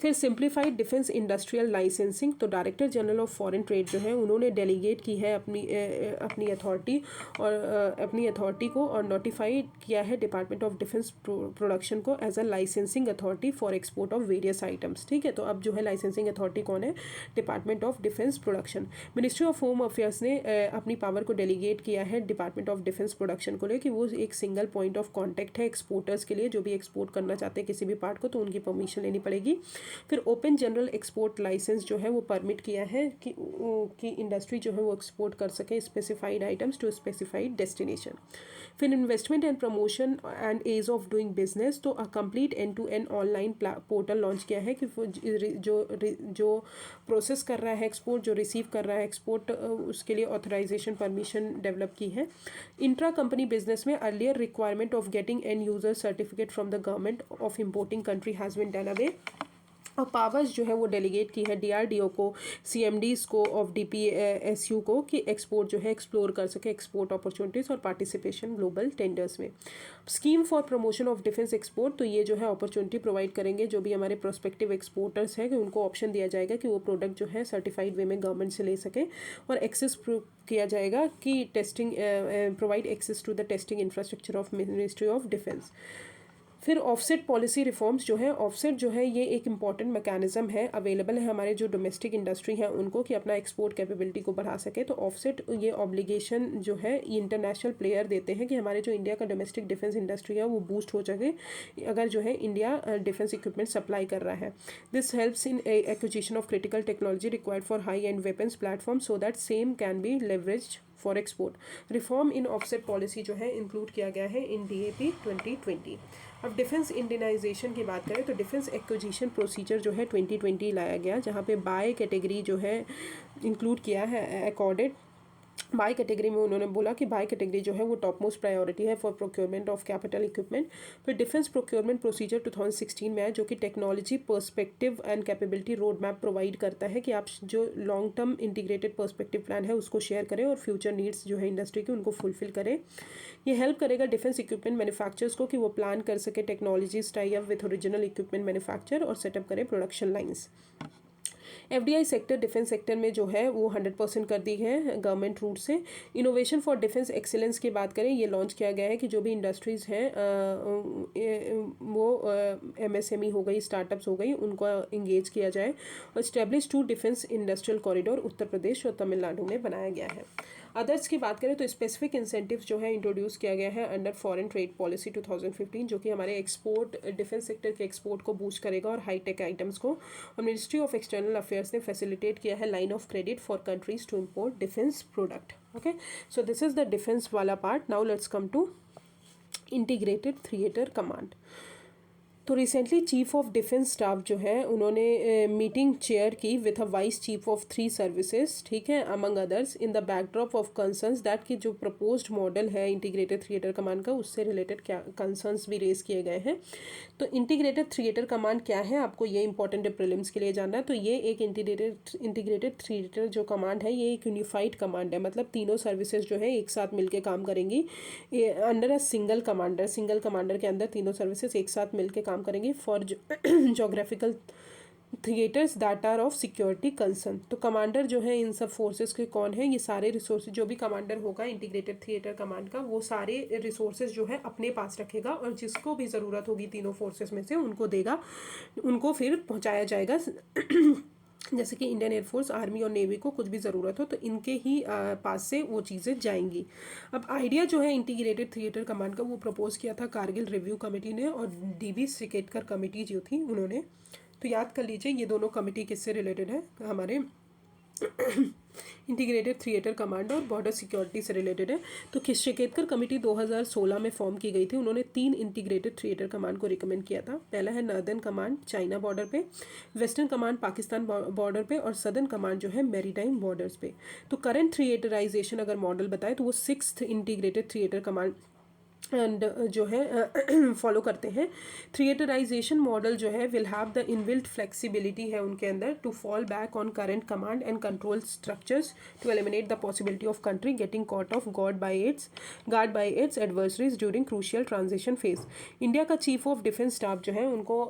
फिर सिंप्लीफाइड डिफेंस इंडस्ट्रियल लाइसेंसिंग। तो director general of foreign trade जो है उन्होंने डेलीगेट की है अपनी अथॉरिटी को और नोटिफाइड किया है डिपार्टमेंट ऑफ डिफेंस प्रोडक्शन को as a licensing authority for export of various items. ठीक है, तो अब जो है लाइसेंसिंग अथॉरिटी कौन है, department of defence production. Ministry of home affairs ने अपनी पावर को डेलीगेट किया है डिपार्टमेंट ऑफ डिफेंस प्रोडक्शन को ले कि वो एक सिंगल पॉइंट ऑफ कॉन्टैक्ट है एक्सपोर्टर्स के लिए, जो भी एक्सपोर्ट करना चाहते हैं किसी भी पार्ट को तो उनकी परमिशन लेनी पड़ेगी। फिर ओपन जनरल एक्सपोर्ट लाइसेंस जो है वो परमिट किया है कि इंडस्ट्री जो है वो एक्सपोर्ट कर सके specified items to specified destination. फिर investment and promotion and ease of doing business, तो complete end to end online portal launch किया है कि जो प्रोसेस कर रहा है एक्सपोर्ट, जो रिसीव कर रहा है एक्सपोर्ट, उसके लिए ऑथराइजेशन परमिशन डेवलप की है। इंट्रा कंपनी बिजनेस में earlier requirement of getting end user certificate from the government of importing country has been done away. और पावर्स जो है वो डेलीगेट की है डीआरडीओ को, सीएमडीज को ऑफ डीपीएसयू को कि एक्सपोर्ट जो है एक्सप्लोर कर सके एक्सपोर्ट अपॉर्चुनिटीज़ और पार्टिसिपेशन ग्लोबल टेंडर्स में। Scheme for promotion of defence export, तो ये जो है अपॉर्चुनिटी प्रोवाइड करेंगे जो भी हमारे प्रोस्पेक्टिव एक्सपोर्टर्स हैं कि उनको ऑप्शन दिया जाएगा कि वो प्रोडक्ट जो है सर्टिफाइड वे में गवर्नमेंट से ले सके, और एक्सेस किया जाएगा कि testing provide access to the testing infrastructure of ministry of defence. फिर ऑफसेट पॉलिसी रिफॉर्म्स जो है, ऑफसेट जो है ये एक इंपॉर्टेंट मैकेनिज्म है, अवेलेबल है हमारे जो डोमेस्टिक इंडस्ट्री है उनको कि अपना एक्सपोर्ट कैपेबिलिटी को बढ़ा सके। तो ऑफसेट ये ऑब्लिगेशन जो है ये इंटरनेशनल प्लेयर देते हैं कि हमारे जो इंडिया का डोमेस्टिक डिफेंस इंडस्ट्री है वो बूस्ट हो सके अगर जो है इंडिया डिफेंस इक्विपमेंट सप्लाई कर रहा है। This helps in acquisition of critical technology required for high and weapons platform so that same can be leveraged for export. Reform in offset policy जो है इंक्लूड किया गया है इन DAP 2020। अब defence Indianisation की बात करें तो डिफेंस एक्विजिशन प्रोसीजर जो है 2020 लाया गया, जहाँ पे बाय कैटेगरी जो है इंक्लूड किया है अकॉर्डेड। बाय कैटेगरी में उन्होंने बोला कि बाय कैटेगरी जो है वो टॉप मोस्ट प्रायोरिटी है for procurement of capital equipment. फिर डिफेंस प्रोक्योरमेंट प्रोसीजर 2016 में आया जो कि technology perspective and capability road map provide करता है कि आप जो long term integrated perspective plan है उसको शेयर करें और फ्यूचर नीड्स जो है इंडस्ट्री की उनको फुलफिल करें। ये हेल्प करेगा डिफेंस इक्विपमेंट मैन्युफैक्चरर्स को कि वो प्लान कर सके technologies tie up with original equipment manufacture और सेटअप करें production lines. FDI sector defence sector में जो है वो 100% कर दी है गवर्नमेंट रूट से। इनोवेशन फॉर डिफेंस एक्सीलेंस की बात करें, ये लॉन्च किया गया है कि जो भी इंडस्ट्रीज़ हैं वो MSME हो गई, स्टार्टअप्स हो गई, उनको इंगेज किया जाए। और establish 2 defence industrial corridor Uttar Pradesh और तमिलनाडु में बनाया गया है। अदर्स की बात करें तो स्पेसिफिक इंसेंटिव जो है इंट्रोड्यूस किया गया है अंडर फॉरेन ट्रेड पॉलिसी 2015 जो कि हमारे एक्सपोर्ट डिफेंस सेक्टर के एक्सपोर्ट को बूस्ट करेगा और हाईटेक आइटम्स को। और मिनिस्ट्री ऑफ एक्सटर्नल अफेयर्स ने फैसिलिटेट किया है line of credit for countries to import defence product. Okay, so this is the defence वाला part. Now let's come to integrated theatre command. तो recently chief of defence staff जो है उन्होंने meeting chair की with a vice chief of 3 services, ठीक है, among others in the backdrop of concerns that कि जो प्रपोज्ड मॉडल है इंटीग्रेटेड थिएटर कमांड का उससे रिलेटेड क्या कंसर्न्स भी रेज किए गए हैं। तो इंटीग्रेटेड थिएटर कमांड क्या है, आपको ये इंपॉर्टेंट है प्रीलिम्स के लिए जानना है। तो ये एक इंटीग्रेटेड थिएटर जो कमांड है ये एक यूनिफाइड कमांड है, मतलब तीनों सर्विसेज जो है एक साथ मिलकर काम करेंगी अंडर अ सिंगल कमांडर के अंदर तीनों सर्विसेज एक साथ मिलकर काम करेंगे for geographical theatres that are of security concern. तो कमांडर जो है इन सब फोर्सेस के कौन है, ये सारे रिसोर्सेज जो भी कमांडर होगा इंटीग्रेटेड थिएटर कमांड का वो सारे रिसोर्सेज जो है अपने पास रखेगा और जिसको भी ज़रूरत होगी तीनों फोर्सेस में से उनको देगा, उनको फिर पहुंचाया जाएगा। जैसे कि इंडियन एयरफोर्स, आर्मी और नेवी को कुछ भी ज़रूरत हो तो इनके ही पास से वो चीज़ें जाएंगी। अब आइडिया जो है इंटीग्रेटेड थिएटर कमांड का वो प्रपोज किया था कारगिल रिव्यू कमेटी ने और DB सिकेटकर कमेटी जो थी उन्होंने। तो याद कर लीजिए ये दोनों कमेटी किससे रिलेटेड है, हमारे इंटीग्रेटेड थिएटर कमांड और बॉर्डर सिक्योरिटी से रिलेटेड है। तो शिकेतकर कमेटी 2016 में फॉर्म की गई थी। उन्होंने 3 इंटीग्रेटेड थिएटर कमांड को रिकमेंड किया था। पहला है नॉर्दर्न कमांड चाइना बॉर्डर पे, वेस्टर्न कमांड पाकिस्तान बॉर्डर पे और सदर्न कमांड जो है मैरीटाइम बॉर्डर्स पे। तो करंट थिएटराइजेशन अगर मॉडल बताए तो वो 6th integrated theatre command and जो है फॉलो करते हैं। थिएटराइजेशन मॉडल जो है will have the inbuilt flexibility है उनके अंदर to fall back on current command and control structures to eliminate the possibility of country getting caught off guard by its adversaries during crucial transition phase. India का chief of defence staff जो है उनको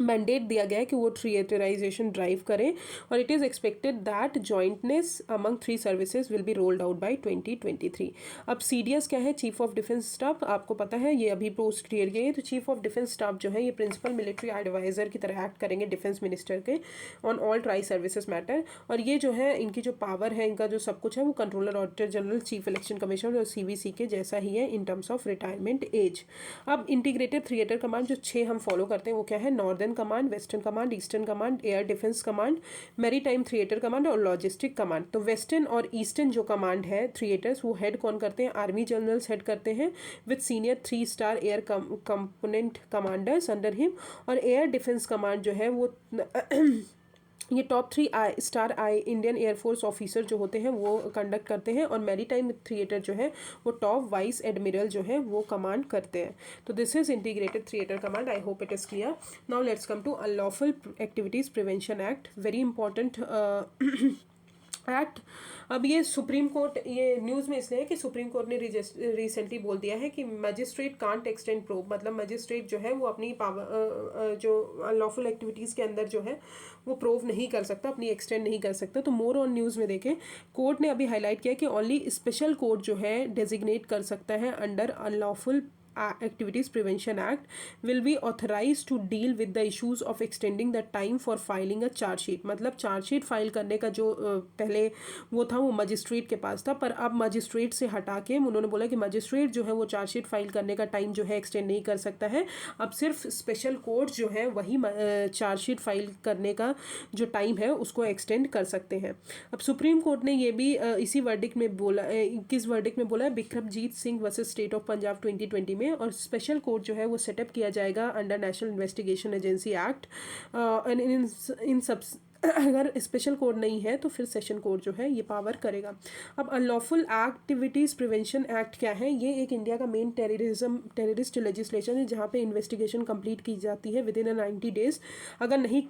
mandate दिया गया है कि वो theatrisation drive करें और it is expected that jointness among 3 services will be rolled out by 2023। अब CDS क्या है, चीफ ऑफ डिफेंस स्टाफ, आपको पता है ये अभी पोस्ट क्लियर किया है। तो चीफ ऑफ डिफेंस स्टाफ जो है ये प्रिंसिपल मिलिट्री एडवाइजर की तरह एक्ट करेंगे डिफेंस मिनिस्टर के on all tri services matter. और ये जो है इनकी जो पावर है, इनका जो सब कुछ है वो controller auditor general, chief election commissioner और CVC के जैसा ही है in terms of retirement age. अब इंटीग्रेटेड थिएटर कमांड जो 6 हम फॉलो करते हैं वो क्या है, northern northern command, western command, eastern command, air defence command, maritime theatre command और लॉजिस्टिक कमांड। तो वेस्टर्न और ईस्टर्न जो कमांड है थिएटर्स, वो हेड कौन करते हैं? आर्मी जनरल्स हेड करते हैं with senior 3 star air component commanders under him. और एयर डिफेंस कमांड जो है वो ये top 3 star Indian air force officer जो होते हैं वो कंडक्ट करते हैं। और मैरीटाइम थिएटर जो है वो टॉप वाइस एडमिरल जो है वो कमांड करते हैं। तो this is integrated theatre command. I hope it is clear. Now let's come to unlawful activities prevention act, very important act. अब ये सुप्रीम कोर्ट, ये न्यूज़ में इसलिए है कि सुप्रीम कोर्ट ने रिसेंटली बोल दिया है कि मजिस्ट्रेट कांट एक्सटेंड प्रोब, मतलब मजिस्ट्रेट जो है वो अपनी पावर जो अनलॉफुल एक्टिविटीज़ के अंदर जो है वो प्रूव नहीं कर सकता, अपनी एक्सटेंड नहीं कर सकता। तो मोर ऑन न्यूज़ में देखें, कोर्ट ने अभी हाईलाइट किया कि ओनली स्पेशल कोर्ट जो है डेजिग्नेट कर सकता है under unlawful activities prevention act will be authorise to deal with the issues of extending the time for filing a chargesheet. मतलब चार्जशीट फाइल करने का जो पहले वो था वो मजिस्ट्रेट के पास था, पर अब मजिस्ट्रेट से हटा के उन्होंने बोला कि मजिस्ट्रेट जो है वो चार्जशीट फाइल करने का टाइम जो है एक्सटेंड नहीं कर सकता है। अब सिर्फ स्पेशल कोर्ट जो है वही चार्जशीट फाइल करने का जो टाइम है उसको एक्सटेंड कर सकते हैं। अब सुप्रीम कोर्ट ने ये भी इसी वर्डिक्ट में बोला, किस वर्डिक्ट में बोला है? Bikramjit Singh versus state of Punjab 2020 में। और स्पेशल कोर्ट जो है वो सेटअप किया जाएगा under national investigation agency act. इन सब अगर स्पेशल कोर्ट नहीं है तो फिर सेशन कोर्ट जो है ये पावर करेगा। अब अनलॉफुल एक्टिविटीज़ प्रिवेंशन एक्ट क्या है? ये एक इंडिया का मेन टेररिस्ट लेजिस्लेशन है जहाँ पे इन्वेस्टिगेशन कंप्लीट की जाती है विद इन 90 डेज। अगर नहीं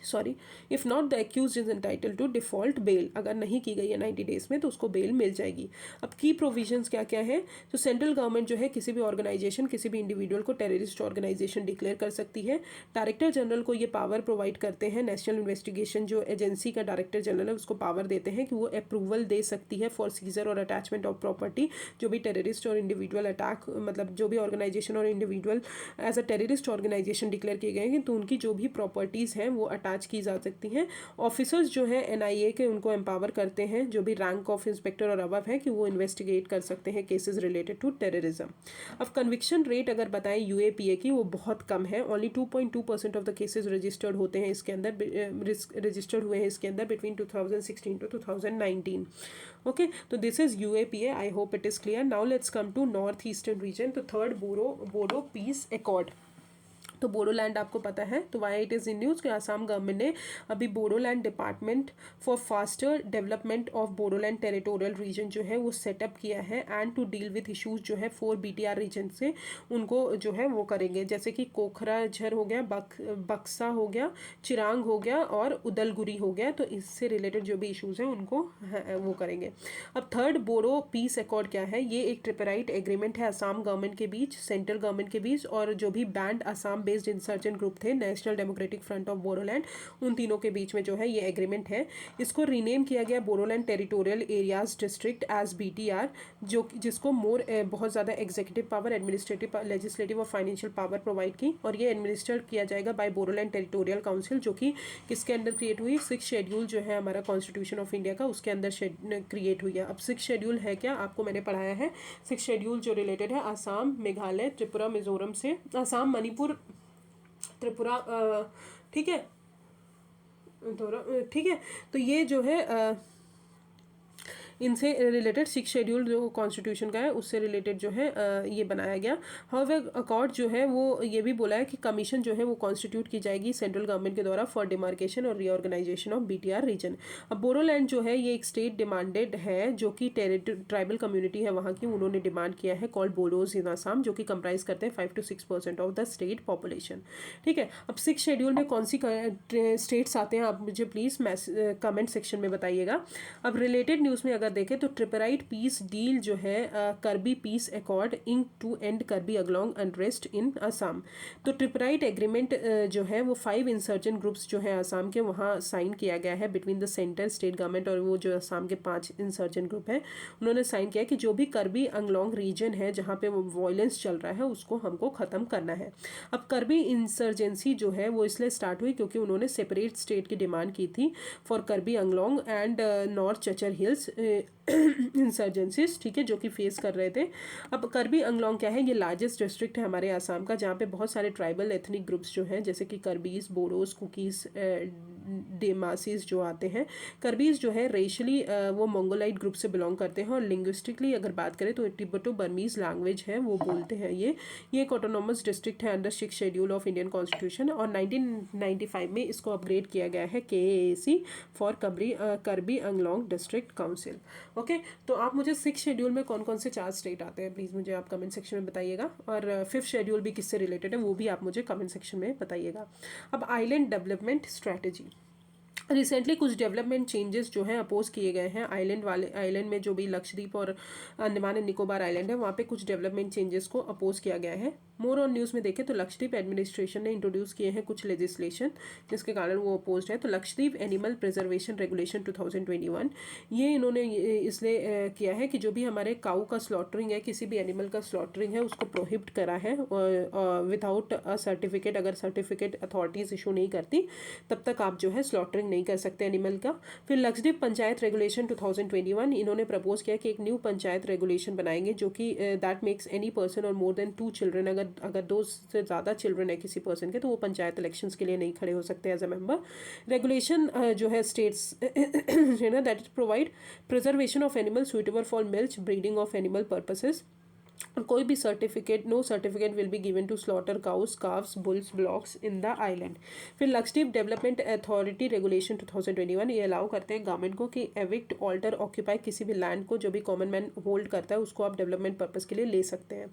sorry, if not the accuse is entitle to default bail. अगर नहीं की गई है 90 डेज में तो उसको बेल मिल जाएगी। अब की प्रोविजंस क्या क्या है? तो सेंट्रल गवर्नमेंट जो है किसी भी ऑर्गेनाइजेशन, किसी भी इंडिविजुअल को टेररिस्ट ऑर्गेनाइजेशन डिक्लेयर कर सकती है। डायरेक्टर जनरल को ये पावर प्रोवाइड करते हैं, नेशनल इन्वेस्टिगेशन जो एजेंसी का डायरेक्टर जनरल है उसको पावर देते हैं कि वो अप्रूवल दे सकती है फॉर सीजर और अटैचमेंट ऑफ प्रॉपर्टी। जो भी टेररिस्ट और इंडिविजुअल अटैक, मतलब जो भी ऑर्गेनाइजेशन और individual as a terrorist organisation declare किए गए हैं तो उनकी जो भी प्रॉपर्टीज़ हैं वो अटैच की जा सकती हैं। ऑफिसर्स जो है एनआईए के उनको एम्पावर करते हैं, जो भी रैंक ऑफ इंस्पेक्टर और अबव है, कि वो इन्वेस्टिगेट कर सकते हैं केसेस रिलेटेड टू टेररिज्म। अब कन्विक्शन रेट अगर बताएं यूएपीए की, वो बहुत कम है। Only 2.2% of the cases registered होते हैं इसके अंदर, रजिस्टर्ड हुए हैं इसके अंदर बिटवीन 2016 टू 2019। ओके, तो this is UAPA. I hope it is clear. Now let's come to north eastern region. तो थर्ड बोडो पीस एकॉर्ड। तो बोडोलैंड आपको पता है, तो why it is in news कि आसाम गवर्नमेंट ने अभी Bodoland department for faster development of Bodoland territorial region जो है वो सेटअप किया है and to deal with issues जो है 4 BTR रीजन से उनको जो है वो करेंगे, जैसे कि कोखराझर हो गया, बक्सा हो गया, चिरांग हो गया और उदलगुरी हो गया। तो इससे रिलेटेड जो भी इशूज़ हैं उनको वो करेंगे। अब थर्ड बोडो पीस एकॉर्ड क्या है? ये एक ट्रिपराइट एग्रीमेंट है आसाम गवर्नमेंट के बीच, सेंट्रल गवर्नमेंट के बीच और जो भी banned Assam based insurgent group थे, national democratic front of Bodoland, उन तीनों के बीच में जो है ये एग्रीमेंट है। इसको रीनेम किया गया Bodoland territorial areas district as BTR, जो जिसको बहुत ज़्यादा एग्जीक्यूटिव पावर, एडमिनिस्ट्रेटिव, लेजिस्लेटिव और फाइनेंशियल पावर प्रोवाइड की। और ये एडमिनिस्टर किया जाएगा बाय बोडोलैंड टेरिटोरियल काउंसिल, जो कि किसके अंडर क्रिएट हुई? 6 शेड्यूल जो है हमारा कॉन्स्टिट्यूशन ऑफ इंडिया का, उसके अंदर क्रिएट हुई है। अब 6 शेड्यूल है क्या? आपको मैंने पढ़ाया है 6 शेड्यूल जो रिलेटेड है आसाम, मेघालय, त्रिपुरा, मिजोरम से, आसाम, मणिपुर, त्रिपुरा, ठीक है, ठीक है। तो ये जो है इनसे रिलेटेड 6 शेड्यूल जो कॉन्स्टिट्यूशन का है उससे रिलेटेड जो है ये बनाया गया। हाउएवर अकॉर्ड जो है वो ये भी बोला है कि कमीशन जो है वो कॉन्स्टिट्यूट की जाएगी सेंट्रल गवर्नमेंट के द्वारा फॉर डिमार्केशन और रीऑर्गेनाइजेशन ऑफ BTR रीजन। अब बोडोलैंड जो है ये एक स्टेट डिमांडेड है, जो कि ट्राइबल कम्युनिटी है वहाँ की, उन्होंने डिमांड किया है, कॉल्ड बोडोज इन आसाम, जो कि कंप्राइज करते हैं 5 to 6% of the state population. ठीक है, अब 6 शेड्यूल में कौन सी स्टेट्स आते हैं आप मुझे प्लीज़ कमेंट सेक्शन में बताइएगा। अब रिलेटेड न्यूज़ में अगर देखें तो ट्रिपराइट पीस डील जो है Karbi peace accord ink to end Karbi Anglong unrest इन असम। तो ट्रिपराइट एग्रीमेंट जो है वो 5 इंसर्जेंट ग्रुप्स जो है असम के वहाँ साइन किया गया है between the centre, state government और वो जो असम के 5 इंसर्जेंट ग्रुप है, उन्होंने साइन किया कि जो भी करबी अंगलोंग रीजन है जहाँ पे वो वायलेंस चल रहा है उसको हमको ख़त्म करना है। अब करबी इंसर्जेंसी जो है वो इसलिए स्टार्ट हुई क्योंकि उन्होंने सेपरेट स्टेट की डिमांड की थी फॉर करबी Anglong and north Cachar hills, insurgencies, ठीक है, जो कि फेस कर रहे थे। अब करबी अंगलोंग क्या है, ये लार्जेस्ट डिस्ट्रिक्ट है हमारे आसाम का, जहाँ पे बहुत सारे ट्राइबल एथनिक ग्रुप्स जो हैं, जैसे कि करबीज, बोरोस, कुकीज़, डेमासीज जो आते हैं। करबीज जो है रेशली वो मंगोलाइट ग्रुप से बिलोंग करते हैं, और लिंग्विस्टिकली अगर बात करें तो तिब्बतो बर्मीज लैंग्वेज है वो बोलते हैं। ये एक ऑटोनॉमस डिस्ट्रिक्ट है under 6 schedule of Indian constitution, और 1995 में इसको अपग्रेड किया गया है KAC फॉर करबी अंगलोंग डिस्ट्रिक्ट काउंसिल। ओके, तो आप मुझे 6 शेड्यूल में कौन कौन से 4 स्टेट आते हैं प्लीज़ मुझे आप कमेंट सेक्शन में बताइएगा, और 5th शेड्यूल भी किससे रिलेटेड है वो भी आप मुझे कमेंट सेक्शन में बताइएगा। अब आइलैंड डेवलपमेंट स्ट्रैटेजी, रिसेंटली कुछ डेवलपमेंट चेंजेस जो हैं अपोज किए गए हैं आइलैंड में, जो भी लक्षद्वीप और अंडमान एंड निकोबार आइलैंड है वहाँ पे कुछ डेवलपमेंट चेंजेस को अपोज किया गया है। मोर ऑन न्यूज़ में देखें तो लक्षद्वीप एडमिनिस्ट्रेशन ने इंट्रोड्यूस किए हैं कुछ लेजिस्लेशन जिसके कारण वो अपोज है। तो लक्षद्वीप एनिमल प्रिजर्वेशन रेगुलेशन 2021, ये इन्होंने इसलिए किया है कि जो भी हमारे काऊ का स्लॉटरिंग है, किसी भी एनिमल का स्लॉटरिंग है, उसको प्रोहिबिट करा है विदाउट अ सर्टिफिकेट। अगर सर्टिफिकेट अथॉरिटीज़ इशू नहीं करती तब तक आप जो है स्लॉटरिंग नहीं कर सकते एनिमल का। फिर लक्षद्वीप पंचायत रेगुलेशन 2021, इन्होंने प्रपोज किया कि एक न्यू पंचायत रेगुलेशन बनाएंगे जो कि दैट मेक्स एनी पर्सन और मोर देन 2 चिल्ड्रन, अगर 2 से ज़्यादा चिल्ड्रन है किसी पर्सन के, तो वो पंचायत इलेक्शंस के लिए नहीं खड़े हो सकते एज अ मेंबर। रेगुलेशन जो है states you know that provide preservation of animal suitable for milk breeding of animal purposes, कोई भी certificate, no certificate will be given to slaughter cows, calves, bulls, bullocks in the island. फिर Lakshadweep development authority regulation 2021, ये allow करते हैं government को कि evict, alter, occupy किसी भी लैंड को जो भी कॉमन मैन होल्ड करता है उसको आप डेवलपमेंट पर्पस के लिए ले सकते हैं।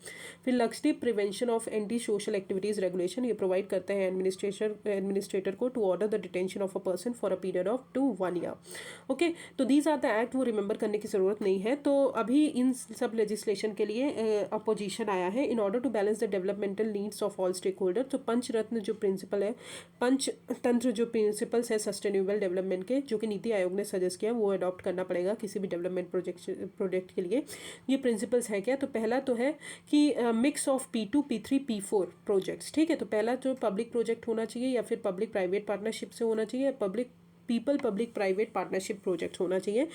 फिर Lakshadweep prevention of anti social activities regulation, ये प्रोवाइड करते हैं एडमिनिस्ट्रेटर को to order the detention of a person for a period of 2 1 year. Okay, तो दीज आर द एक्ट, वो रिमेंबर करने की ज़रूरत नहीं है। तो अभी इन सब लेजिस्लेशन के लिए अपोजिशन आया है in order to balance the developmental needs of all stakeholder. तो पंचरत्न जो प्रिंसिपल है, पंचतंत्र जो प्रिंसिपल्स है सस्टेनेबल डेवलपमेंट के, जो कि नीति आयोग ने सजेस्ट किया, वो अडॉप्ट करना पड़ेगा किसी भी डेवलपमेंट प्रोजेक्ट के लिए। ये प्रिंसिपल्स है क्या, तो पहला तो है कि mix of P2, P3, P4 projects, ठीक है। तो पहला जो पब्लिक प्रोजेक्ट होना चाहिए या फिर पब्लिक प्राइवेट पार्टनरशिप से होना चाहिए, पब्लिक प्राइवेट पार्टनरशिप प्रोजेक्ट होना चाहिए।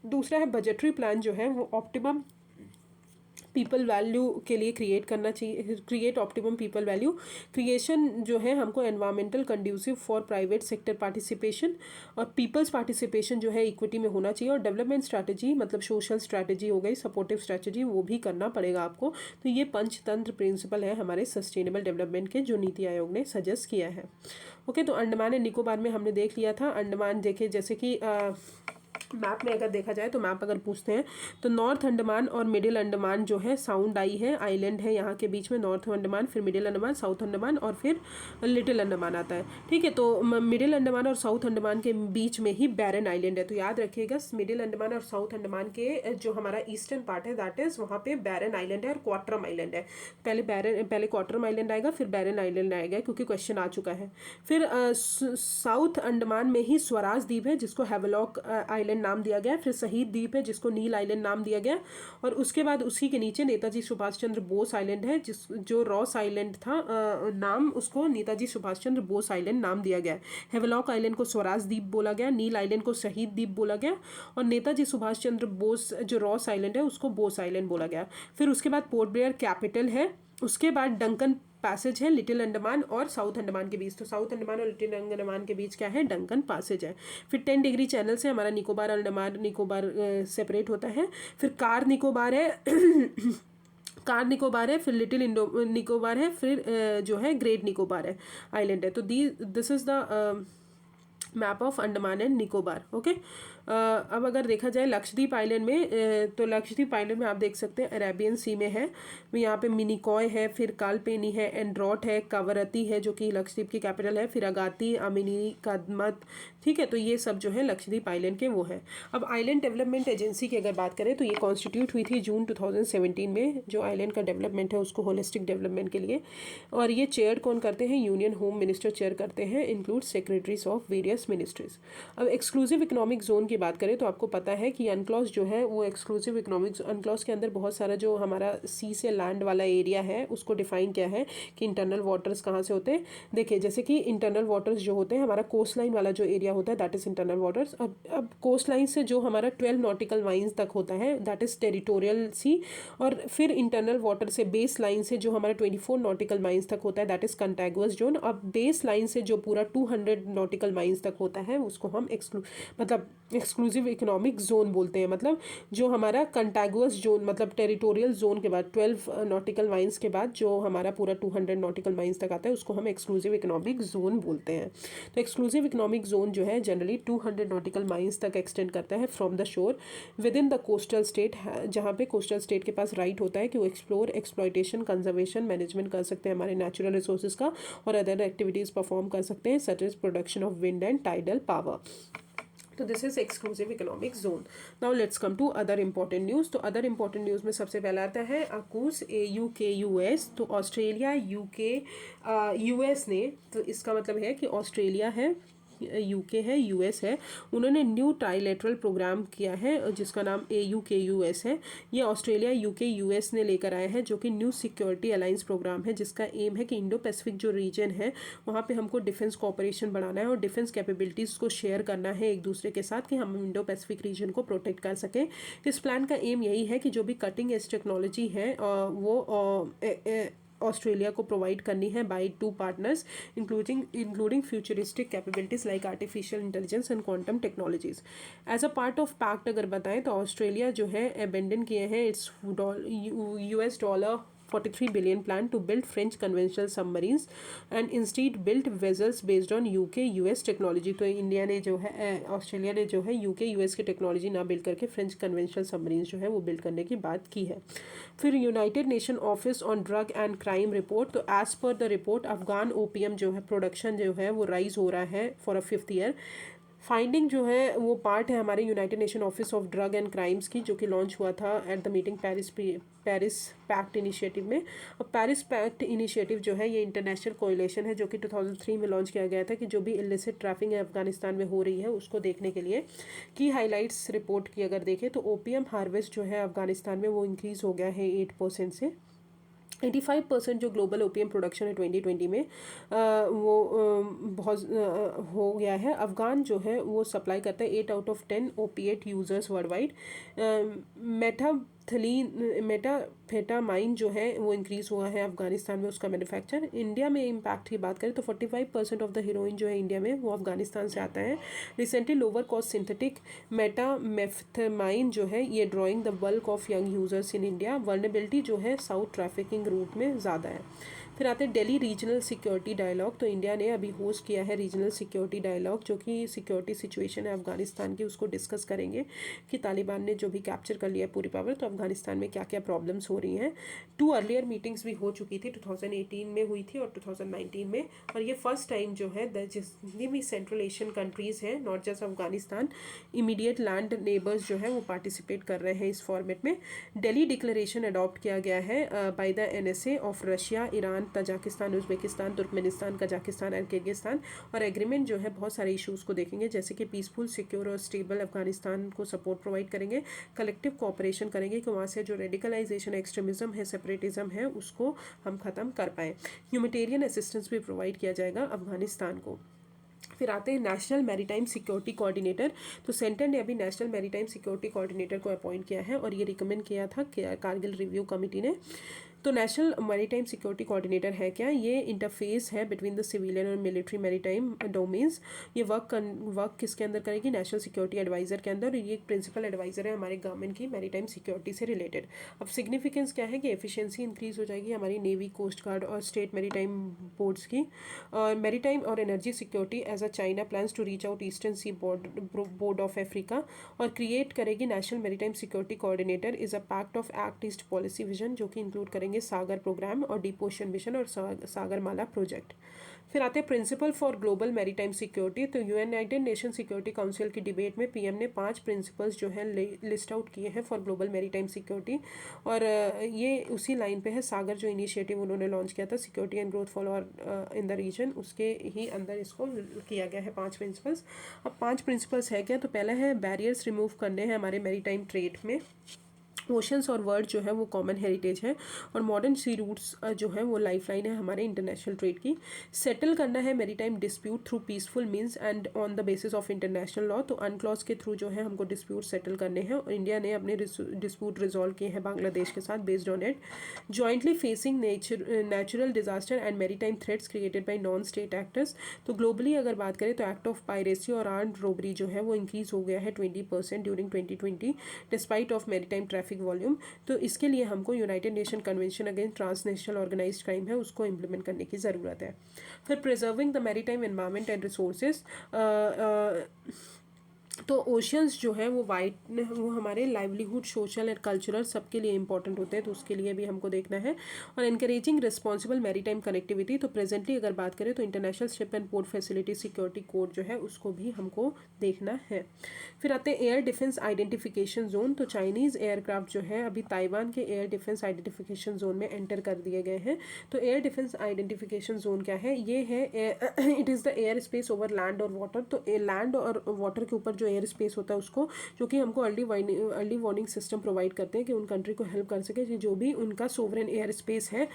दूसरा है बजटरी प्लान जो है वो ऑप्टिमम पीपल वैल्यू के लिए क्रिएट करना चाहिए, create optimum people value creation जो है हमको environmental conducive for private sector participation, और पीपल्स पार्टिसिपेशन जो है इक्विटी में होना चाहिए। और डेवलपमेंट स्ट्रैटेजी मतलब सोशल स्ट्रैटेजी हो गई, सपोर्टिव स्ट्रैटेजी, वो भी करना पड़ेगा आपको। तो ये पंचतंत्र प्रिंसिपल है हमारे सस्टेनेबल डेवलपमेंट के जो नीति आयोग ने सजेस्ट किया है। ओके, तो अंडमान एंड निकोबार में हमने देख लिया था। अंडमान देखे जैसे कि मैप में अगर देखा जाए तो मैप अगर पूछते हैं तो नॉर्थ अंडमान और मिडिल अंडमान जो है साउंड आई है, आइलैंड है यहाँ के बीच में, नॉर्थ अंडमान, फिर मिडिल अंडमान, साउथ अंडमान और फिर लिटिल अंडमान आता है, ठीक है। तो मिडिल अंडमान और साउथ अंडमान के बीच में ही बैरन आइलैंड है। तो याद रखिएगा मिडिल अंडमान और साउथ अंडमान के जो हमारा ईस्टर्न पार्ट है दैट इज वहाँ पे बैरन आइलैंड है और क्वार्टरम आइलैंड है। पहले क्वार्टरम आइलैंड आएगा फिर बैरन आइलैंड आएगा क्योंकि क्वेश्चन आ चुका है। फिर साउथ अंडमान में ही स्वराज द्वीप है जिसको हैवलॉक आइलैंड नाम दिया गया, फिर शहीद द्वीप है जिसको नील आइलैंड नाम दिया गया, और उसके बाद उसी के नीचे नेताजी सुभाष चंद्र बोस आइलैंड है जो रॉस आइलैंड था नाम, उसको नेताजी सुभाष चंद्र बोस आइलैंड नाम दिया गया। हैवलॉक आइलैंड को स्वराज द्वीप बोला गया, नील आइलैंड को शहीद द्वीप बोला गया, और नेताजी सुभाष चंद्र बोस जो रॉस आइलैंड है उसको बोस आइलैंड बोला गया। फिर उसके बाद पोर्ट ब्लेयर कैपिटल है, उसके बाद डंकन पैसेज है लिटिल अंडमान और साउथ अंडमान के बीच। तो साउथ अंडमान और लिटिल अंडमान के बीच क्या है, डंकन पैसेज है। फिर 10 डिग्री चैनल से हमारा अंडमान निकोबार सेपरेट होता है। फिर कार निकोबार है कार निकोबार है, फिर लिटिल निकोबार है, फिर जो है ग्रेट निकोबार है आइलैंड है। तो this is the map of Andaman and Nicobar. Okay, अब अगर देखा जाए लक्षद्वीप आइलैंड में तो लक्षद्वीप आइलैंड में आप देख सकते हैं अरेबियन सी में है, यहाँ पे मिनिकॉय है, फिर कालपेनी है, एंड्रॉट है, कावरती है जो कि लक्षद्वीप की कैपिटल है, फिर अगाती, अमिनी, कदमत, ठीक है। तो ये सब जो है लक्षद्वीप आइलैंड के वो है। अब आइलैंड डेवलपमेंट एजेंसी की अगर बात करें तो ये कॉन्स्टिट्यूट हुई थी जून 2017 में, जो आइलैंड का डेवलपमेंट है उसको होलिस्टिक डेवलपमेंट के लिए। और ये चेयर कौन करते हैं, यूनियन होम मिनिस्टर चेयर करते हैं, include secretaries of various various ministries. अब एक्सक्लूसिव इकोनॉमिक जोन की बात करें तो आपको पता है कि अनक्लॉज जो है वो एक्सक्लूसिव इकोनॉमिक अनक्लॉज के अंदर बहुत सारा जो हमारा सी से लैंड वाला एरिया है उसको डिफाइन किया है कि इंटरनल वाटर्स कहाँ से होते हैं। देखिए जैसे कि इंटरनल वाटर्स जो होते हैं हमारा कोस्ट लाइन वाला जो एरिया होता है दैट इज इंटरनल वाटर्स। अब कोस्ट लाइन से जो हमारा 12 नॉटिकल माइल्स तक होता है दैट इज टेरिटोरियल सी। और फिर इंटरनल वाटर से बेस लाइन से जो हमारा 24 नॉटिकल माइल्स तक होता है दैट इज कंटैगुअस जोन। अब बेस लाइन से जो पूरा 200 नॉटिकल माइल्स तक होता है उसको हम मतलब एक्सक्लूसिव इकोनॉमिक जोन बोलते हैं। मतलब जो हमारा कंटैगुअस जोन मतलब टेरिटोरियल जोन के बाद 12 नॉटिकल माइल्स के बाद जो हमारा पूरा 200 नॉटिकल माइल्स तक आता है उसको हम एक्सक्लूसिव इकोनॉमिक जोन बोलते हैं। तो एक्सक्लूसिव इकोनॉमिक जोन जो है जनरली 200 नॉटिकल माइल्स तक एक्सटेंड करता है from the shore with in the coastal state, जहाँ पे कोस्टल स्टेट के पास राइट होता है कि वो एक्सप्लोर, एक्सप्लॉयटेशन, कंजर्वेशन, मैनेजमेंट कर सकते हैं हमारे नेचुरल रिसोर्सेज का और अदर एक्टिविटीज़ परफॉर्म कर सकते हैं such as production of wind and tidal power. तो this is exclusive economic zone. Now let's come to other important news. तो अदर इंपॉर्टेंट न्यूज़ में सबसे पहला आता है AUKUS, AUKUS। तो ऑस्ट्रेलिया, यूके, यूएस ने, तो इसका मतलब है कि ऑस्ट्रेलिया है, यूके है, यूएस है, उन्होंने न्यू ट्राइलेटरल प्रोग्राम किया है जिसका नाम AUKUS है। ये ऑस्ट्रेलिया, यूके, यूएस ने लेकर आए हैं जो कि न्यू सिक्योरिटी अलायंस प्रोग्राम है जिसका एम है कि इंडो पैसिफिक जो रीजन है वहाँ पे हमको डिफेंस कोऑपरेशन बढ़ाना है और डिफेंस कैपेबिलिटीज़ को शेयर करना है एक दूसरे के साथ कि हम इंडो पैसिफिक रीजन को प्रोटेक्ट कर सकें। इस प्लान का एम यही है कि जो भी कटिंग एज टेक्नोलॉजी है वो ऑस्ट्रेलिया को प्रोवाइड करनी है by 2 partners including futuristic capabilities like artificial intelligence and quantum technologies. As a part of pact अगर बताएं तो ऑस्ट्रेलिया जो है अबेंडन किए हैं its $43 billion plan to build French conventional submarines and instead built vessels based on UK US technology. तो India ने जो है ऑस्ट्रेलिया ने जो है UK US की टेक्नोलॉजी ना बिल्ड करके फ्रेंच कन्वेंशनल सबमरीन्स जो है वो बिल्ड करने की बात की है। फिर united nation office on drug and crime report. तो as per the report Afghan opium जो है प्रोडक्शन जो है वो राइज हो रहा है for a 5th year. Finding जो है वो पार्ट है हमारे United nation office of drug and crimes की जो कि लॉन्च हुआ था at the meeting Paris pact initiative में। और पेरिस पैक्ट इनिशिएटिव जो है ये इंटरनेशनल कोएलिशन है जो कि 2003 में लॉन्च किया गया था कि जो भी इलिसिट ट्रैफिकिंग अफगानिस्तान में हो रही है उसको देखने के लिए। की हाईलाइट्स रिपोर्ट की अगर देखें तो ओपीएम हार्वेस्ट जो है अफगानिस्तान में वो इंक्रीज़ हो गया है 8% से। 85% जो ग्लोबल ओपीएम प्रोडक्शन है 2020 में वो बहुत हो गया है। अफ़गान जो है वो सप्लाई करता है 8 out of 10 opiate users worldwide. Methamphetamine जो है वो इंक्रीज़ हुआ है अफगानिस्तान में उसका मैन्युफैक्चर। इंडिया में इम्पैक्ट की बात करें तो 45% ऑफ द हीरोइन जो है इंडिया में वो अफगानिस्तान से आता है। रिसेंटली लोअर कॉस्ट सिंथेटिक मेटामेफ्थमाइन जो है ये drawing the bulk of young users in India. Vulnerability जो है साउथ ट्रैफिकिंग रूट में ज़्यादा है। फिर आते हैं दिल्ली रीजनल सिक्योरिटी डायलॉग। तो इंडिया ने अभी होस्ट किया है रीजनल सिक्योरिटी डायलॉग जो कि सिक्योरिटी सिचुएशन है अफगानिस्तान की उसको डिस्कस करेंगे कि तालिबान ने जो भी कैप्चर कर लिया है पूरी पावर तो अफगानिस्तान में क्या क्या प्रॉब्लम्स हो रही हैं। 2 अर्लियर मीटिंग्स भी हो चुकी थी 2018 में हुई थी और 2019 में। और ये फर्स्ट टाइम जो है जितनी भी सेंट्रल एशियन कंट्रीज़ हैं not just Afghanistan, immediate land neighbours जो है वो पार्टिसिपेट कर रहे हैं इस फॉर्मेट में। दिल्ली डिक्लेरेशन अडॉप्ट किया गया है by the NSA of Russia, Iran, Tajikistan, Uzbekistan, Turkmenistan, Kazakhstan and Kyrgyzstan. और एग्रीमेंट जो है बहुत सारे इश्यूज़ को देखेंगे जैसे कि पीसफुल, सिक्योर और स्टेबल अफगानिस्तान को सपोर्ट प्रोवाइड करेंगे, कलेक्टिव कोऑपरेशन करेंगे कि वहाँ से जो रेडिकलाइजेशन, एक्सट्रीमिज्म है, सेपरेटिज्म है उसको हम ख़त्म कर पाएँ। ह्यूमैनिटेरियन असिस्टेंस भी प्रोवाइड किया जाएगा अफगानिस्तान को। फिर आते हैं नेशनल मैरीटाइम सिक्योरिटी कोऑर्डिनेटर। तो सेंटर ने अभी नेशनल मैरीटाइम सिक्योरिटी कोऑर्डिनेटर को अपॉइंट किया है और ये रिकमेंड किया था कारगिल रिव्यू कमेटी ने। तो नेशनल मैरीटाइम सिक्योरिटी कोऑर्डिनेटर है क्या? ये इंटरफेस है बिटवीन द सिविलियन और मिलिट्री मैरीटाइम डोमेन्स। ये वर्क किसके अंदर करेगी? नेशनल सिक्योरिटी एडवाइज़र के अंदर। ये एक प्रिंसिपल एडवाइज़र है हमारे गवर्नमेंट की मैरीटाइम सिक्योरिटी से रिलेटेड। अब सिग्निफिकेंस क्या है कि एफिशिएंसी इंक्रीज़ हो जाएगी हमारी नेवी, कोस्ट गार्ड और स्टेट मैरीटाइम बोर्ड्स की। और मैरीटाइम और energy security as a China plans to reach out eastern seaboard of Africa. और क्रिएट करेगी national maritime security coordinator is a pact of act east policy vision जो कि include करेंगे SAGAR programme और deep ocean mission और Sagarmala project. फिर आते हैं principle for global maritime security. तो यूनाइटेड नेशन सिक्योरिटी काउंसिल की डिबेट में पीएम ने 5 प्रिंसिपल्स जो हैं लिस्ट आउट किए हैं फॉर ग्लोबल मैरीटाइम सिक्योरिटी। और ये उसी लाइन पे है, सागर जो इनिशिएटिव उन्होंने लॉन्च किया था security and growth for in the region, उसके ही अंदर इसको किया गया है 5 प्रिंसिपल्स। अब 5 प्रिंसिपल्स है क्या, तो पहला है बैरियर्स रिमूव करने हैं हमारे मैरीटाइम ट्रेड में। ओशंस और वर्ल्ड जो है वो कॉमन हेरिटेज है, और मॉडर्न सी रूट्स जो है वो लाइफलाइन है हमारे इंटरनेशनल ट्रेड की। सेटल करना है maritime dispute through peaceful means and on the basis of international law. तो अनक्लॉज के थ्रू जो है हमको डिस्प्यूट सेटल करने हैं, और इंडिया ने अपने डिस्प्यूट रिजॉल्व किए हैं बांग्लादेश के साथ based on it. Jointly facing natural disaster and maritime threats created by non state actors. तो ग्लोबली अगर बात करें तो एक्ट ऑफ पायरेसी और आर्म्ड रोबरी जो है वो इंक्रीज हो गया है 20% during 2020 despite of maritime traffic volume. तो इसके लिए हमको United Nation convention against transnational organised crime है उसको इम्प्लीमेंट करने की ज़रूरत है। फिर preserving the maritime environment and resources. तो ओशियंस जो है वो हमारे लाइवलीहुड, सोशल एंड कल्चरल सबके लिए इंपॉर्टेंट होते हैं, तो उसके लिए भी हमको देखना है। और एनकरेजिंग रिस्पॉन्सिबल मैरीटाइम कनेक्टिविटी। तो प्रेजेंटली अगर बात करें तो international ship and port facility security code जो है उसको भी हमको देखना है। फिर आते हैं एयर डिफेंस आइडेंटिफिकेशन जोन। तो चाइनीज़ एयरक्राफ्ट जो है अभी ताइवान के एयर डिफेंस आइडेंटिफिकेशन जोन में एंटर कर दिए गए हैं। तो एयर डिफेंस आइडेंटिफिकेशन जोन क्या है, ये है it is the air space over land और वाटर। तो लैंड और वाटर के ऊपर जो एयर स्पेस होता है उसको, जो कि हमको अर्ली वार्निंग सिस्टम प्रोवाइड करते हैं कि उन कंट्री को हेल्प कर सके कि जो भी उनका सोवरेन एयर स्पेस है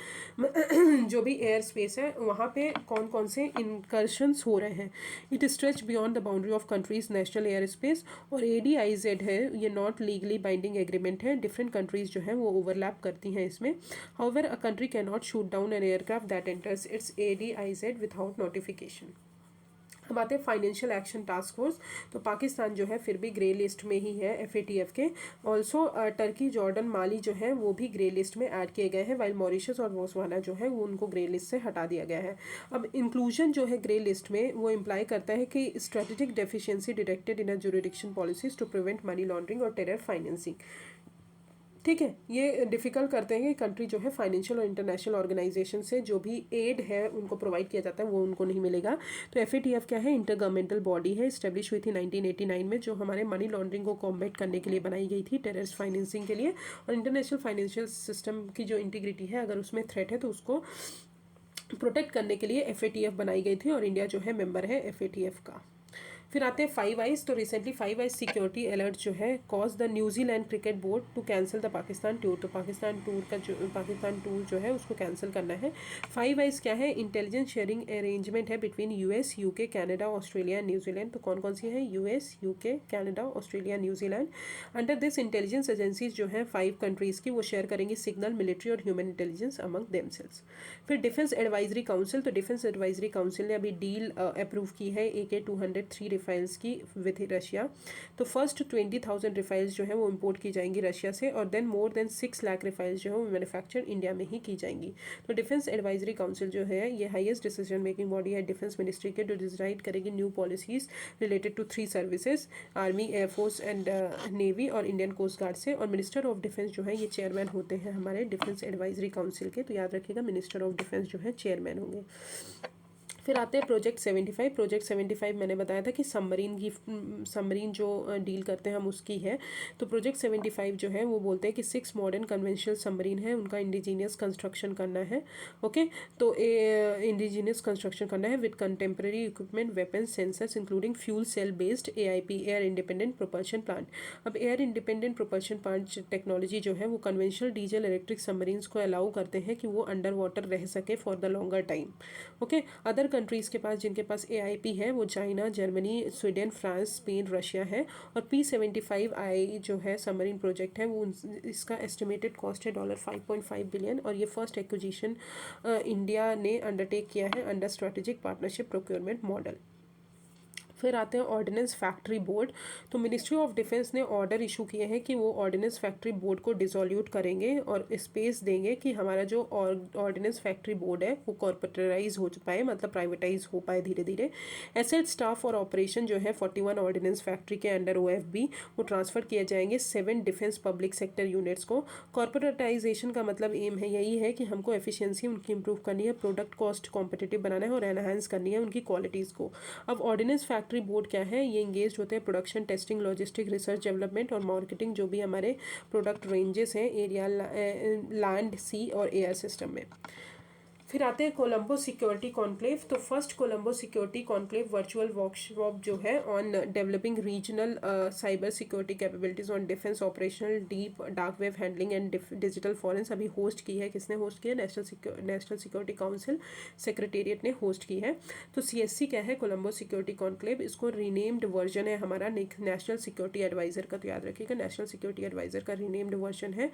जो भी एयर स्पेस है वहाँ पे कौन कौन से इनकर्शंस हो रहे हैं। It stretch beyond the boundary of countries national air space. और ADIZ है, ये नॉट लीगली बाइंडिंग एग्रीमेंट है, डिफरेंट कंट्रीज जो है वो ओवरलैप करती हैं इसमें। However a country can not shoot down an aircraft that enters it's ADIZ without notification. अब आते हैं फाइनेंशियल एक्शन टास्क फोर्स। तो पाकिस्तान जो है फिर भी ग्रे लिस्ट में ही है FATF के। ऑल्सो टर्की, जॉर्डन, माली जो है वो भी ग्रे लिस्ट में ऐड किए गए हैं, वाइल मॉरिशस और बोत्सवाना जो है वो उनको ग्रे लिस्ट से हटा दिया गया है। अब इंक्लूजन जो है ग्रे लिस्ट में वो इम्प्लाई करता है कि strategic deficiency detected in a jurisdiction policies to prevent money laundering और टेरर फाइनेंसिंग। ठीक है, ये डिफ़िकल्ट करते हैं कि कंट्री जो है फाइनेंशियल और इंटरनेशनल ऑर्गेनाइजेशन से जो भी एड है उनको प्रोवाइड किया जाता है वो उनको नहीं मिलेगा। तो FATF क्या है, इंटर गवर्नमेंटल बॉडी है, इस्टेब्लिश हुई थी 1989 में, जो हमारे मनी लॉन्ड्रिंग को कॉम्बैट करने के लिए बनाई गई थी, टेररिस्ट फाइनेंसिंग के लिए। और इंटरनेशनल फाइनेंशियल सिस्टम की जो इंटीग्रिटी है अगर उसमें थ्रेट है तो उसको प्रोटेक्ट करने के लिए FATF बनाई गई थी, और इंडिया जो है मेंबर है FATF का। फिर आते हैं 5 आइज। तो रिसेंटली 5 आइज सिक्योरिटी अलर्ट जो है cause the New Zealand cricket board to cancel the Pakistan tour. तो पाकिस्तान टूर जो है उसको कैंसिल करना है। 5 आइज क्या है, इंटेलिजेंस शेयरिंग अरेंजमेंट है between US, UK, Canada, Australia, New Zealand. तो कौन कौन सी है, US, UK, Canada, Australia, New Zealand. Under this intelligence agencies जो है 5 कंट्रीज़ की, वो शेयर करेंगी सिग्नल, मिलिट्री और ह्यूमन इंटेलिजेंस अमंग देमसेल्स। फिर डिफेंस एडवाइजरी काउंसिल। तो डिफेंस एडवाइजरी काउंसिल ने अभी डील अप्रूव की है AK-203 रिफाइल्स की विथ रशिया। तो फर्स्ट 20,000 रिफाइल्स जो है वो इंपोर्ट की जाएंगी रशिया से, और देन मोर देन 6 लाख रिफाइल्स जो है वो मैन्युफैक्चर इंडिया में ही की जाएंगी। तो डिफेंस एडवाइजरी काउंसिल जो है ये हाईएस्ट डिसीजन मेकिंग बॉडी है डिफेंस मिनिस्ट्री के, जो डिसाइड करेगी new policies related to 3 services, army, air force and navy और इंडियन कोस्ट गार्ड से। और मिनिस्टर ऑफ डिफेंस जो है ये चेयरमैन होते हैं हमारे डिफेंस एडवाइजरी काउंसिल के। तो याद रखिएगा मिनिस्टर ऑफ डिफेंस जो है चेयरमैन होंगे। फिर आते हैं प्रोजेक्ट 75। प्रोजेक्ट 75 मैंने बताया था कि सबमरीन जो डील करते हैं हम उसकी है। तो प्रोजेक्ट 75 जो है वो बोलते हैं कि 6 मॉडर्न कन्वेंशनल सबमरीन है, उनका इंडिजीनियस कंस्ट्रक्शन करना है। ओके, तो इंडिजीनियस कंस्ट्रक्शन करना है with contemporary equipment, weapon, sensors including fuel cell based AIP, air independent propulsion plant. अब air independent propulsion plant technology जो है वो कन्वेंशनल डीजल इलेक्ट्रिक सबमरीन्स को अलाउ करते हैं कि वो अंडर वाटर रह सके for the longer time. Okay, other countries के पास जिनके पास AIP है वो China, Germany, Sweden, France, Spain, Russia है। और P75I जो है सबमरीन प्रोजेक्ट है वो इसका एस्टिमेटेड कॉस्ट है $5.5 बिलियन, और ये फर्स्ट एक्विजिशन इंडिया ने अंडरटेक किया है under strategic partnership procurement model. फिर आते हैं ऑर्डिनेंस फैक्ट्री बोर्ड। तो मिनिस्ट्री ऑफ डिफेंस ने ऑर्डर इशू किए हैं कि वो ऑर्डिनेंस फैक्ट्री बोर्ड को डिसोल्यूट करेंगे और स्पेस देंगे कि हमारा जो ऑर्डिनेंस फैक्ट्री बोर्ड है वो कॉर्पोरेटाइज हो पाए, मतलब प्राइवेटाइज हो पाए धीरे धीरे। एसेट, स्टाफ और ऑपरेशन जो है 41 ऑर्डिनेंस फैक्ट्री के अंडर OFB वो ट्रांसफर किए जाएंगे 7 डिफेंस पब्लिक सेक्टर यूनिट्स को। कॉर्पोरेटाइजेशन का मतलब एम है यही है कि हमको एफिशिएंसी उनकी इंप्रूव करनी है, प्रोडक्ट कॉस्ट कॉम्पिटिटिव बनाना है और एनहांस करनी है उनकी क्वालिटीज़ को। अब ऑर्डिनेंस फैक्ट्री बोर्ड क्या है, ये इंगेज होते हैं production, testing, logistic, research, development और मार्केटिंग, जो भी हमारे प्रोडक्ट रेंजेस हैं एरिया, लैंड, सी और एयर सिस्टम में। फिर आते हैं कोलंबो सिक्योरिटी कॉन्क्लेव। तो first Colombo security conclave virtual workshop जो है on developing regional cyber security capabilities on defence operational deep dark web handling and digital forensic अभी होस्ट की है। किसने होस्ट की है? नेशनल सिक्योरिटी काउंसिल सेक्रेटेरिएट ने होस्ट की है। तो CSC क्या है? Colombo security conclave. इसको रीनेम्ड वर्जन है हमारा नेशनल सिक्योरिटी एडवाइजर का, तो याद रखिएगा नेशनल सिक्योरिटी एडवाइजर का रीनेम्ड वर्जन है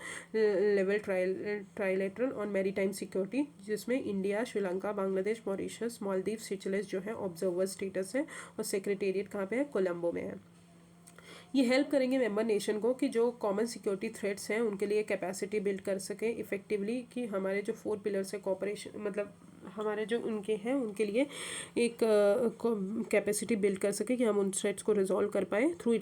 level trilateral on maritime security, जिसमें इंडिया, श्रीलंका, बांग्लादेश, मॉरिशस, मालदीव, सिचेल्स जो है ऑब्जर्वर स्टेटस है और सेक्रेटेरिएट कहाँ पे है? कोलंबो में है। ये हेल्प करेंगे मेंबर नेशन को कि जो कॉमन सिक्योरिटी थ्रेट्स हैं उनके लिए कैपेसिटी बिल्ड कर सके इफेक्टिवली, कि हमारे जो 4 पिलर्स है कॉपरेशन, मतलब हमारे जो उनके हैं उनके लिए एक कैपेसिटी बिल्ड कर सके कि हम उन थ्रेट्स को रिजॉल्व कर पाए through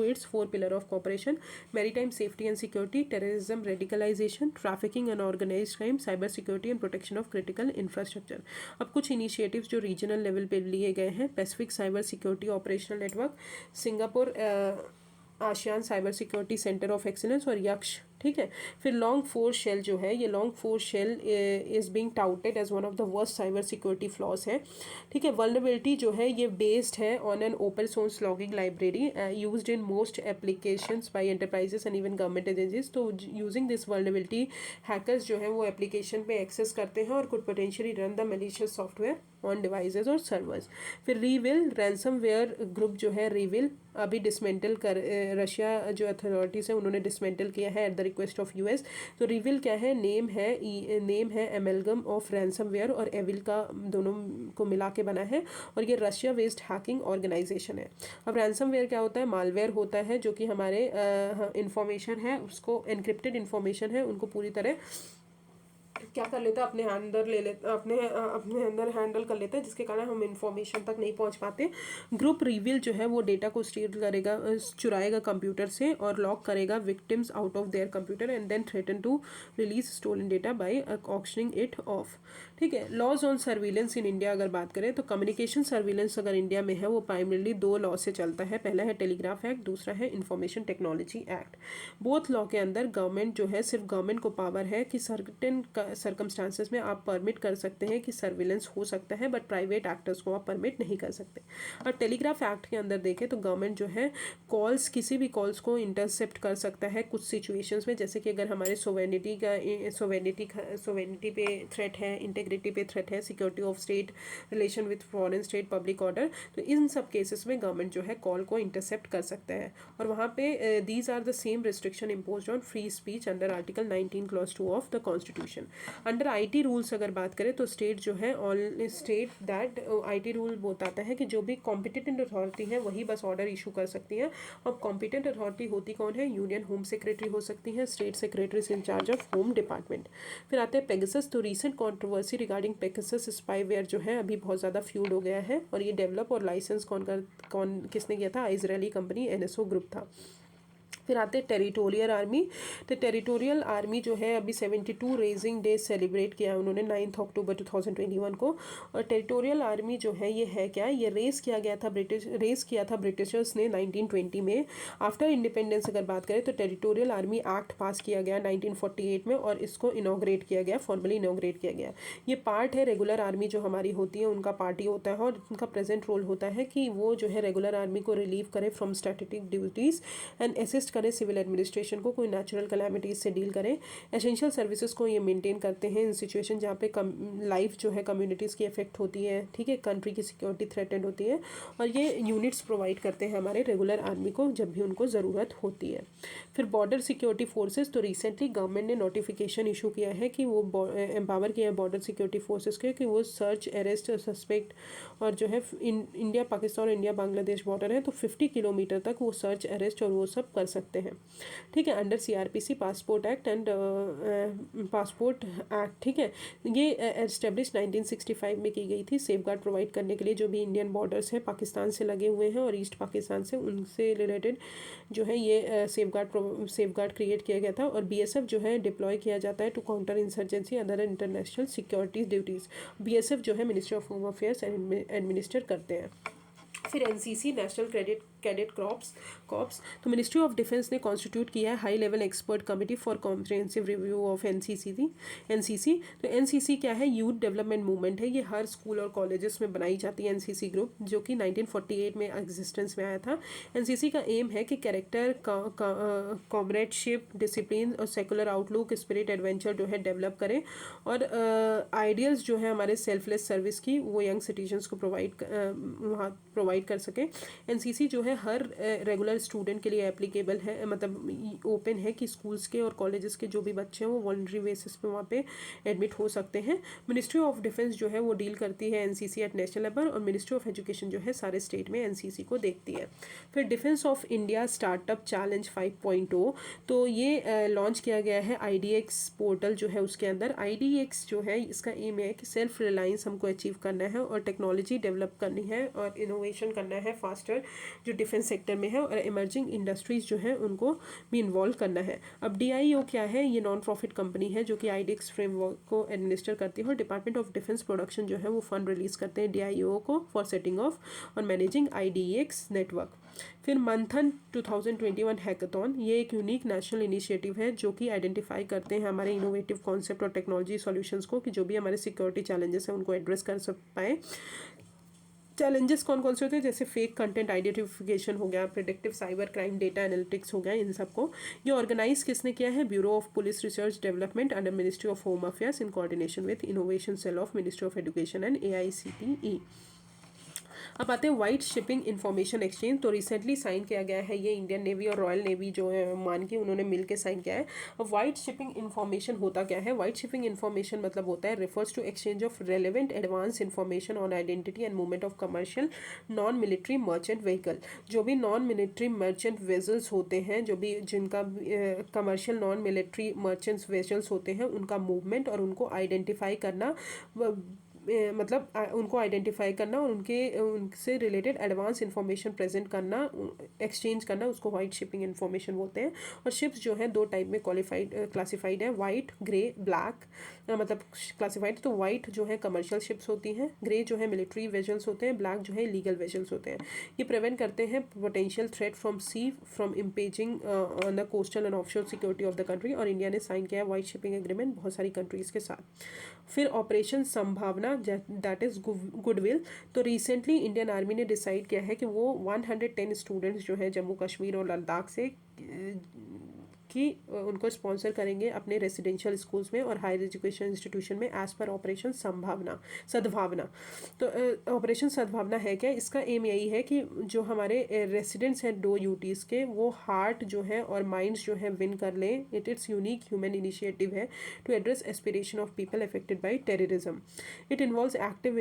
its 4 pillar of cooperation: maritime safety and security, terrorism, radicalisation, trafficking and organised crime, cyber security and protection of critical infrastructure. अब कुछ इनिशिएटिव्स जो रीजनल लेवल पे लिए गए हैं: Pacific cyber security operational network, Singapore ASEAN cyber security centre of excellence और यक्ष, ठीक है। फिर लॉन्ग फोर्स शेल जो है, ये long force shell is being touted as one of the worst cyber security flaws है, ठीक है। वल्नरेबिलिटी जो है ये बेस्ड है on an open source logging library used in most applications by enterprises and even government agencies. तो using this vulnerability hackers जो है वो एप्लीकेशन पे एक्सेस करते हैं और could potentially run the malicious software on devices और सर्वर्स। फिर रीविल रैंसमवेयर ग्रुप जो है, रीविल अभी डिसमेंटल कर रशिया जो अथॉरिटीज़ है उन्होंने डिसमेंटल किया है at the request of US। तो रीविल क्या है? नेम है एमेलगम ऑफ रैंसमवेयर और एविल का दोनों को मिला के बना है और ये रशिया बेस्ड हैकिंग ऑर्गेनाइजेशन है। अब रैंसमवेयर क्या होता है? मालवेयर होता है जो कि हमारे इंफॉर्मेशन है उसको, एनक्रिप्टेड इंफॉर्मेशन है उनको पूरी तरह क्या कर लेता है, अपने अंदर ले लेता, अपने अंदर हैंडल कर लेता है, जिसके कारण हम इंफॉर्मेशन तक नहीं पहुंच पाते। ग्रुप रिवील जो है वो डेटा को स्टील करेगा, चुराएगा कंप्यूटर से और लॉक करेगा victims out of their computer and then threaten to release stolen data by auctioning it off, ठीक है। Laws on surveillance in India अगर बात करें तो कम्युनिकेशन सर्विलेंस अगर इंडिया में है वो प्राइमरली 2 लॉ से चलता है। पहला है टेलीग्राफ एक्ट, दूसरा है information technology act. Both law के अंदर गवर्नमेंट जो है, सिर्फ गवर्नमेंट को पावर है कि सर्टेन सर्कमस्टांसेस में आप परमिट कर सकते हैं कि सर्विलेंस हो सकता है, बट प्राइवेट एक्टर्स को आप परमिट नहीं कर सकते। और टेलीग्राफ एक्ट के अंदर देखें तो गवर्नमेंट जो है कॉल्स, किसी भी कॉल्स को इंटरसेप्ट कर सकता है कुछ सिचुएशंस में, जैसे कि अगर हमारे सोवेनिटी पे थ्रेट है, इंटीग्रिटी पे थ्रेट है, security of state, relation with foreign state, public order, तो इन सब केसेस में गवर्नमेंट जो है कॉल को इंटरसेप्ट कर सकता है। और वहाँ पे these are the same restriction imposed on free speech under article 19 clause 2 of the constitution. Under IT rules अगर बात करें तो स्टेट जो है all state that IT rule बताता है कि जो भी कॉम्पिटेंट अथॉरिटी है वही बस ऑर्डर इशू कर सकती है। और कॉम्पिटेंट अथॉरिटी होती कौन है? यूनियन होम सेक्रेटरी हो सकती है, state secretaries in charge of home department. फिर आते हैं पेगासस। तो recent controversy regarding Pegasus spyware जो है अभी बहुत ज़्यादा फ्यूड हो गया है और ये डेवलप और लाइसेंस किसने किया था? इजरायली कंपनी NSO ग्रुप था। फिर आते हैं टेरिटोरियल आर्मी। तो टेरिटोरियल आर्मी जो है अभी 72 रेजिंग डे सेलिब्रेट किया है उन्होंने 9 अक्टूबर 2021 को। और टेरिटोरियल आर्मी जो है ये है क्या? ये रेस किया था ब्रिटिशर्स ने 1920 में। आफ्टर इंडिपेंडेंस अगर बात करें तो टेरिटोरियल आर्मी एक्ट पास किया गया 1948 में और इसको इनॉग्रेट किया गया, फॉर्मली इनॉग्रेट किया गया। ये पार्ट है रेगुलर आर्मी जो हमारी होती है उनका पार्टी होता है और उनका प्रेजेंट रोल होता है कि वो जो है रेगुलर आर्मी को रिलीव करे from static duties and assist करें सिविल एडमिनिस्ट्रेशन को, कोई नेचुरल कैलामिटीज़ से डील करें। एसेंशियल सर्विसेज को ये मेंटेन करते हैं इन सिचुएशन जहाँ पे लाइफ जो है कम्युनिटीज़ की इफेक्ट होती है, ठीक है, कंट्री की सिक्योरिटी थ्रेटेंड होती है। और ये यूनिट्स प्रोवाइड करते हैं हमारे रेगुलर आर्मी को जब भी उनको ज़रूरत होती है। फिर बॉर्डर सिक्योरिटी फोर्सेस, तो रिसेंटली गवर्नमेंट ने नोटिफिकेशन इशू किया है कि वो एम्पावर किया है बॉर्डर सिक्योरिटी फोर्सेस के कि वो सर्च, अरेस्ट, सस्पेक्ट और जो है इंडिया पाकिस्तान और इंडिया बांग्लादेश बॉर्डर है तो 50 किलोमीटर तक वो सर्च, अरेस्ट और वो सब कर सकते हैं, ठीक है, under CRPC passport act and passport act, ठीक है। ये एस्टेब्लिश 1965 में की गई थी सेफ गार्ड प्रोवाइड करने के लिए जो भी इंडियन बॉर्डर्स हैं पाकिस्तान से लगे हुए हैं और ईस्ट पाकिस्तान से, उनसे रिलेटेड जो है ये सेफ गार्ड क्रिएट किया गया था। और BSF जो है डिप्लॉय किया जाता है to counter insurgency other international security duties. BSF जो है ministry of home affairs administer करते हैं। फिर NCC नेशनल कैडेट कॉर्प्स, तो मिनिस्ट्री ऑफ डिफेंस ने कॉन्स्टिट्यूट किया है high level expert committee for comprehensive review of NCC। तो NCC क्या है, यूथ डेवलपमेंट मूवमेंट है, ये हर स्कूल और कॉलेजेस में बनाई जाती है NCC ग्रुप, जो कि 1948 में एग्जिस्टेंस में आया था। NCC का एम है कि कैरेक्टर, कॉमरेडशिप, डिसिप्लिन और सेकुलर आउटलुक, स्पिरिट, एडवेंचर जो है डेवलप करें और आइडियल्स जो है हमारे सेल्फलेस सर्विस की वो यंग सिटीजन्स को प्रोवाइड कर सके। NCC जो है हर रेगुलर स्टूडेंट के लिए एप्लीकेबल है, मतलब ओपन है कि स्कूल्स के और कॉलेजेस के जो भी बच्चे हैं वो वॉलंटरी बेसिस पे वहाँ पे एडमिट हो सकते हैं। मिनिस्ट्री ऑफ डिफेंस जो है वो डील करती है NCC एट नेशनल लेवल और मिनिस्ट्री ऑफ एजुकेशन जो है सारे स्टेट में NCC को देखती है। फिर defence of India startup challenge 5.0, तो ये लॉन्च किया गया है IDX पोर्टल जो है उसके अंदर। IDX जो है इसका एम है कि सेल्फ रिलायंस हमको अचीव करना है और टेक्नोलॉजी डेवलप करनी है और इनोवेशन करना है फास्टर जो डिफेंस सेक्टर में है और इमर्जिंग इंडस्ट्रीज जो है उनको भी इन्वॉल्व करना है। अब DIO क्या है, ये नॉन प्रॉफिट कंपनी है जो कि IDX फ्रेमवर्क को एडमिनिस्टर करती है और डिपार्टमेंट ऑफ डिफेंस प्रोडक्शन जो है वो फंड रिलीज करते हैं DIO को फॉर सेटिंग ऑफ और मैनेजिंग IDX नेटवर्क। फिर मंथन 2021 हैकाथॉन, ये एक यूनिक नेशनल इनिशिएटिव है जो कि आइडेंटिफाई करते हैं हमारे इनोवेटिव कॉन्सेप्ट और टेक्नोलॉजी सॉल्यूशंस को कि जो भी हमारे सिक्योरिटी चैलेंजेस हैं उनको एड्रेस कर पाए। चैलेंजेस कौन कौन से होते हैं, जैसे फेक कंटेंट आइडेंटिफिकेशन हो गया, predictive cyber crime, data analytics हो गया, इन सबको ये ऑर्गेनाइज किसने किया है, bureau of police research development under ministry of home affairs in coordination with innovation cell of ministry of education and AICTE। अब आते हैं वाइट शिपिंग इंफॉर्मेशन एक्सचेंज, तो रिसेंटली साइन किया गया है ये इंडियन नेवी और रॉयल नेवी जो है मान के उन्होंने मिल के साइन किया है। अब वाइट शिपिंग इंफॉर्मेशन होता क्या है, वाइट शिपिंग इंफॉर्मेशन मतलब होता है refers to exchange of relevant advance information on identity and movement of commercial non military merchant vehicle. जो भी नॉन मिलिट्री मर्चेंट वेजल्स होते हैं, जो भी जिनका commercial non military merchants vessels होते हैं उनका मूवमेंट और उनको आइडेंटिफाई करना, मतलब उनको आइडेंटिफाई करना और उनसे रिलेटेड एडवांस इंफॉर्मेशन प्रेजेंट करना, एक्सचेंज करना, उसको वाइट शिपिंग इंफॉर्मेशन बोलते हैं। और शिप्स जो है दो टाइप में क्लासिफाइड है, वाइट, ग्रे, ब्लैक, मतलब क्लासिफाइड। तो वाइट जो है कमर्शियल शिप्स होती हैं, ग्रे जो है मिलिट्री वेजल्स होते हैं, ब्लैक जो है लीगल वेजल्स होते हैं। ये प्रिवेंट करते हैं potential threat from sea from impinging on the coastal and offshore security of the country. और इंडिया ने साइन किया है वाइट शिपिंग एग्रीमेंट बहुत सारी कंट्रीज़ के साथ। फिर ऑपरेशन संभावना दैट इज़ गुडविल, तो रिसेंटली इंडियन आर्मी ने डिसाइड किया है कि वो 110 स्टूडेंट्स जो है जम्मू कश्मीर और लद्दाख से कि उनको स्पॉन्सर करेंगे अपने रेजिडेंशियल स्कूल्स में और हायर एजुकेशन इंस्टीट्यूशन में एज पर ऑपरेशन सद्भावना। तो ऑपरेशन सद्भावना है क्या, इसका एम यही है कि जो हमारे रेसिडेंट्स हैं 2 UTs के वो हार्ट जो है और माइंड्स जो है विन कर लें। इट्स यूनिक ह्यूमन इनिशिएटिव है to address aspiration of people affected by terrorism. It involves active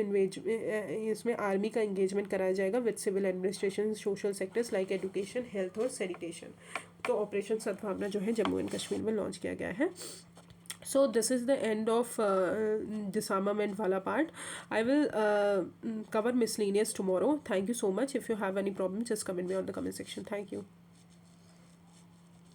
इसमें आर्मी का इंगेजमेंट कराया जाएगा with civil administration, social sectors like education, health और सैनिटेशन। तो ऑपरेशन सद्भावना जो है जम्मू एंड कश्मीर में लॉन्च किया गया है। So this is the end of disarmament wala part. I will cover miscellaneous tomorrow. Thank you so much. If you have any problem, just comment me on the comment section. Thank you.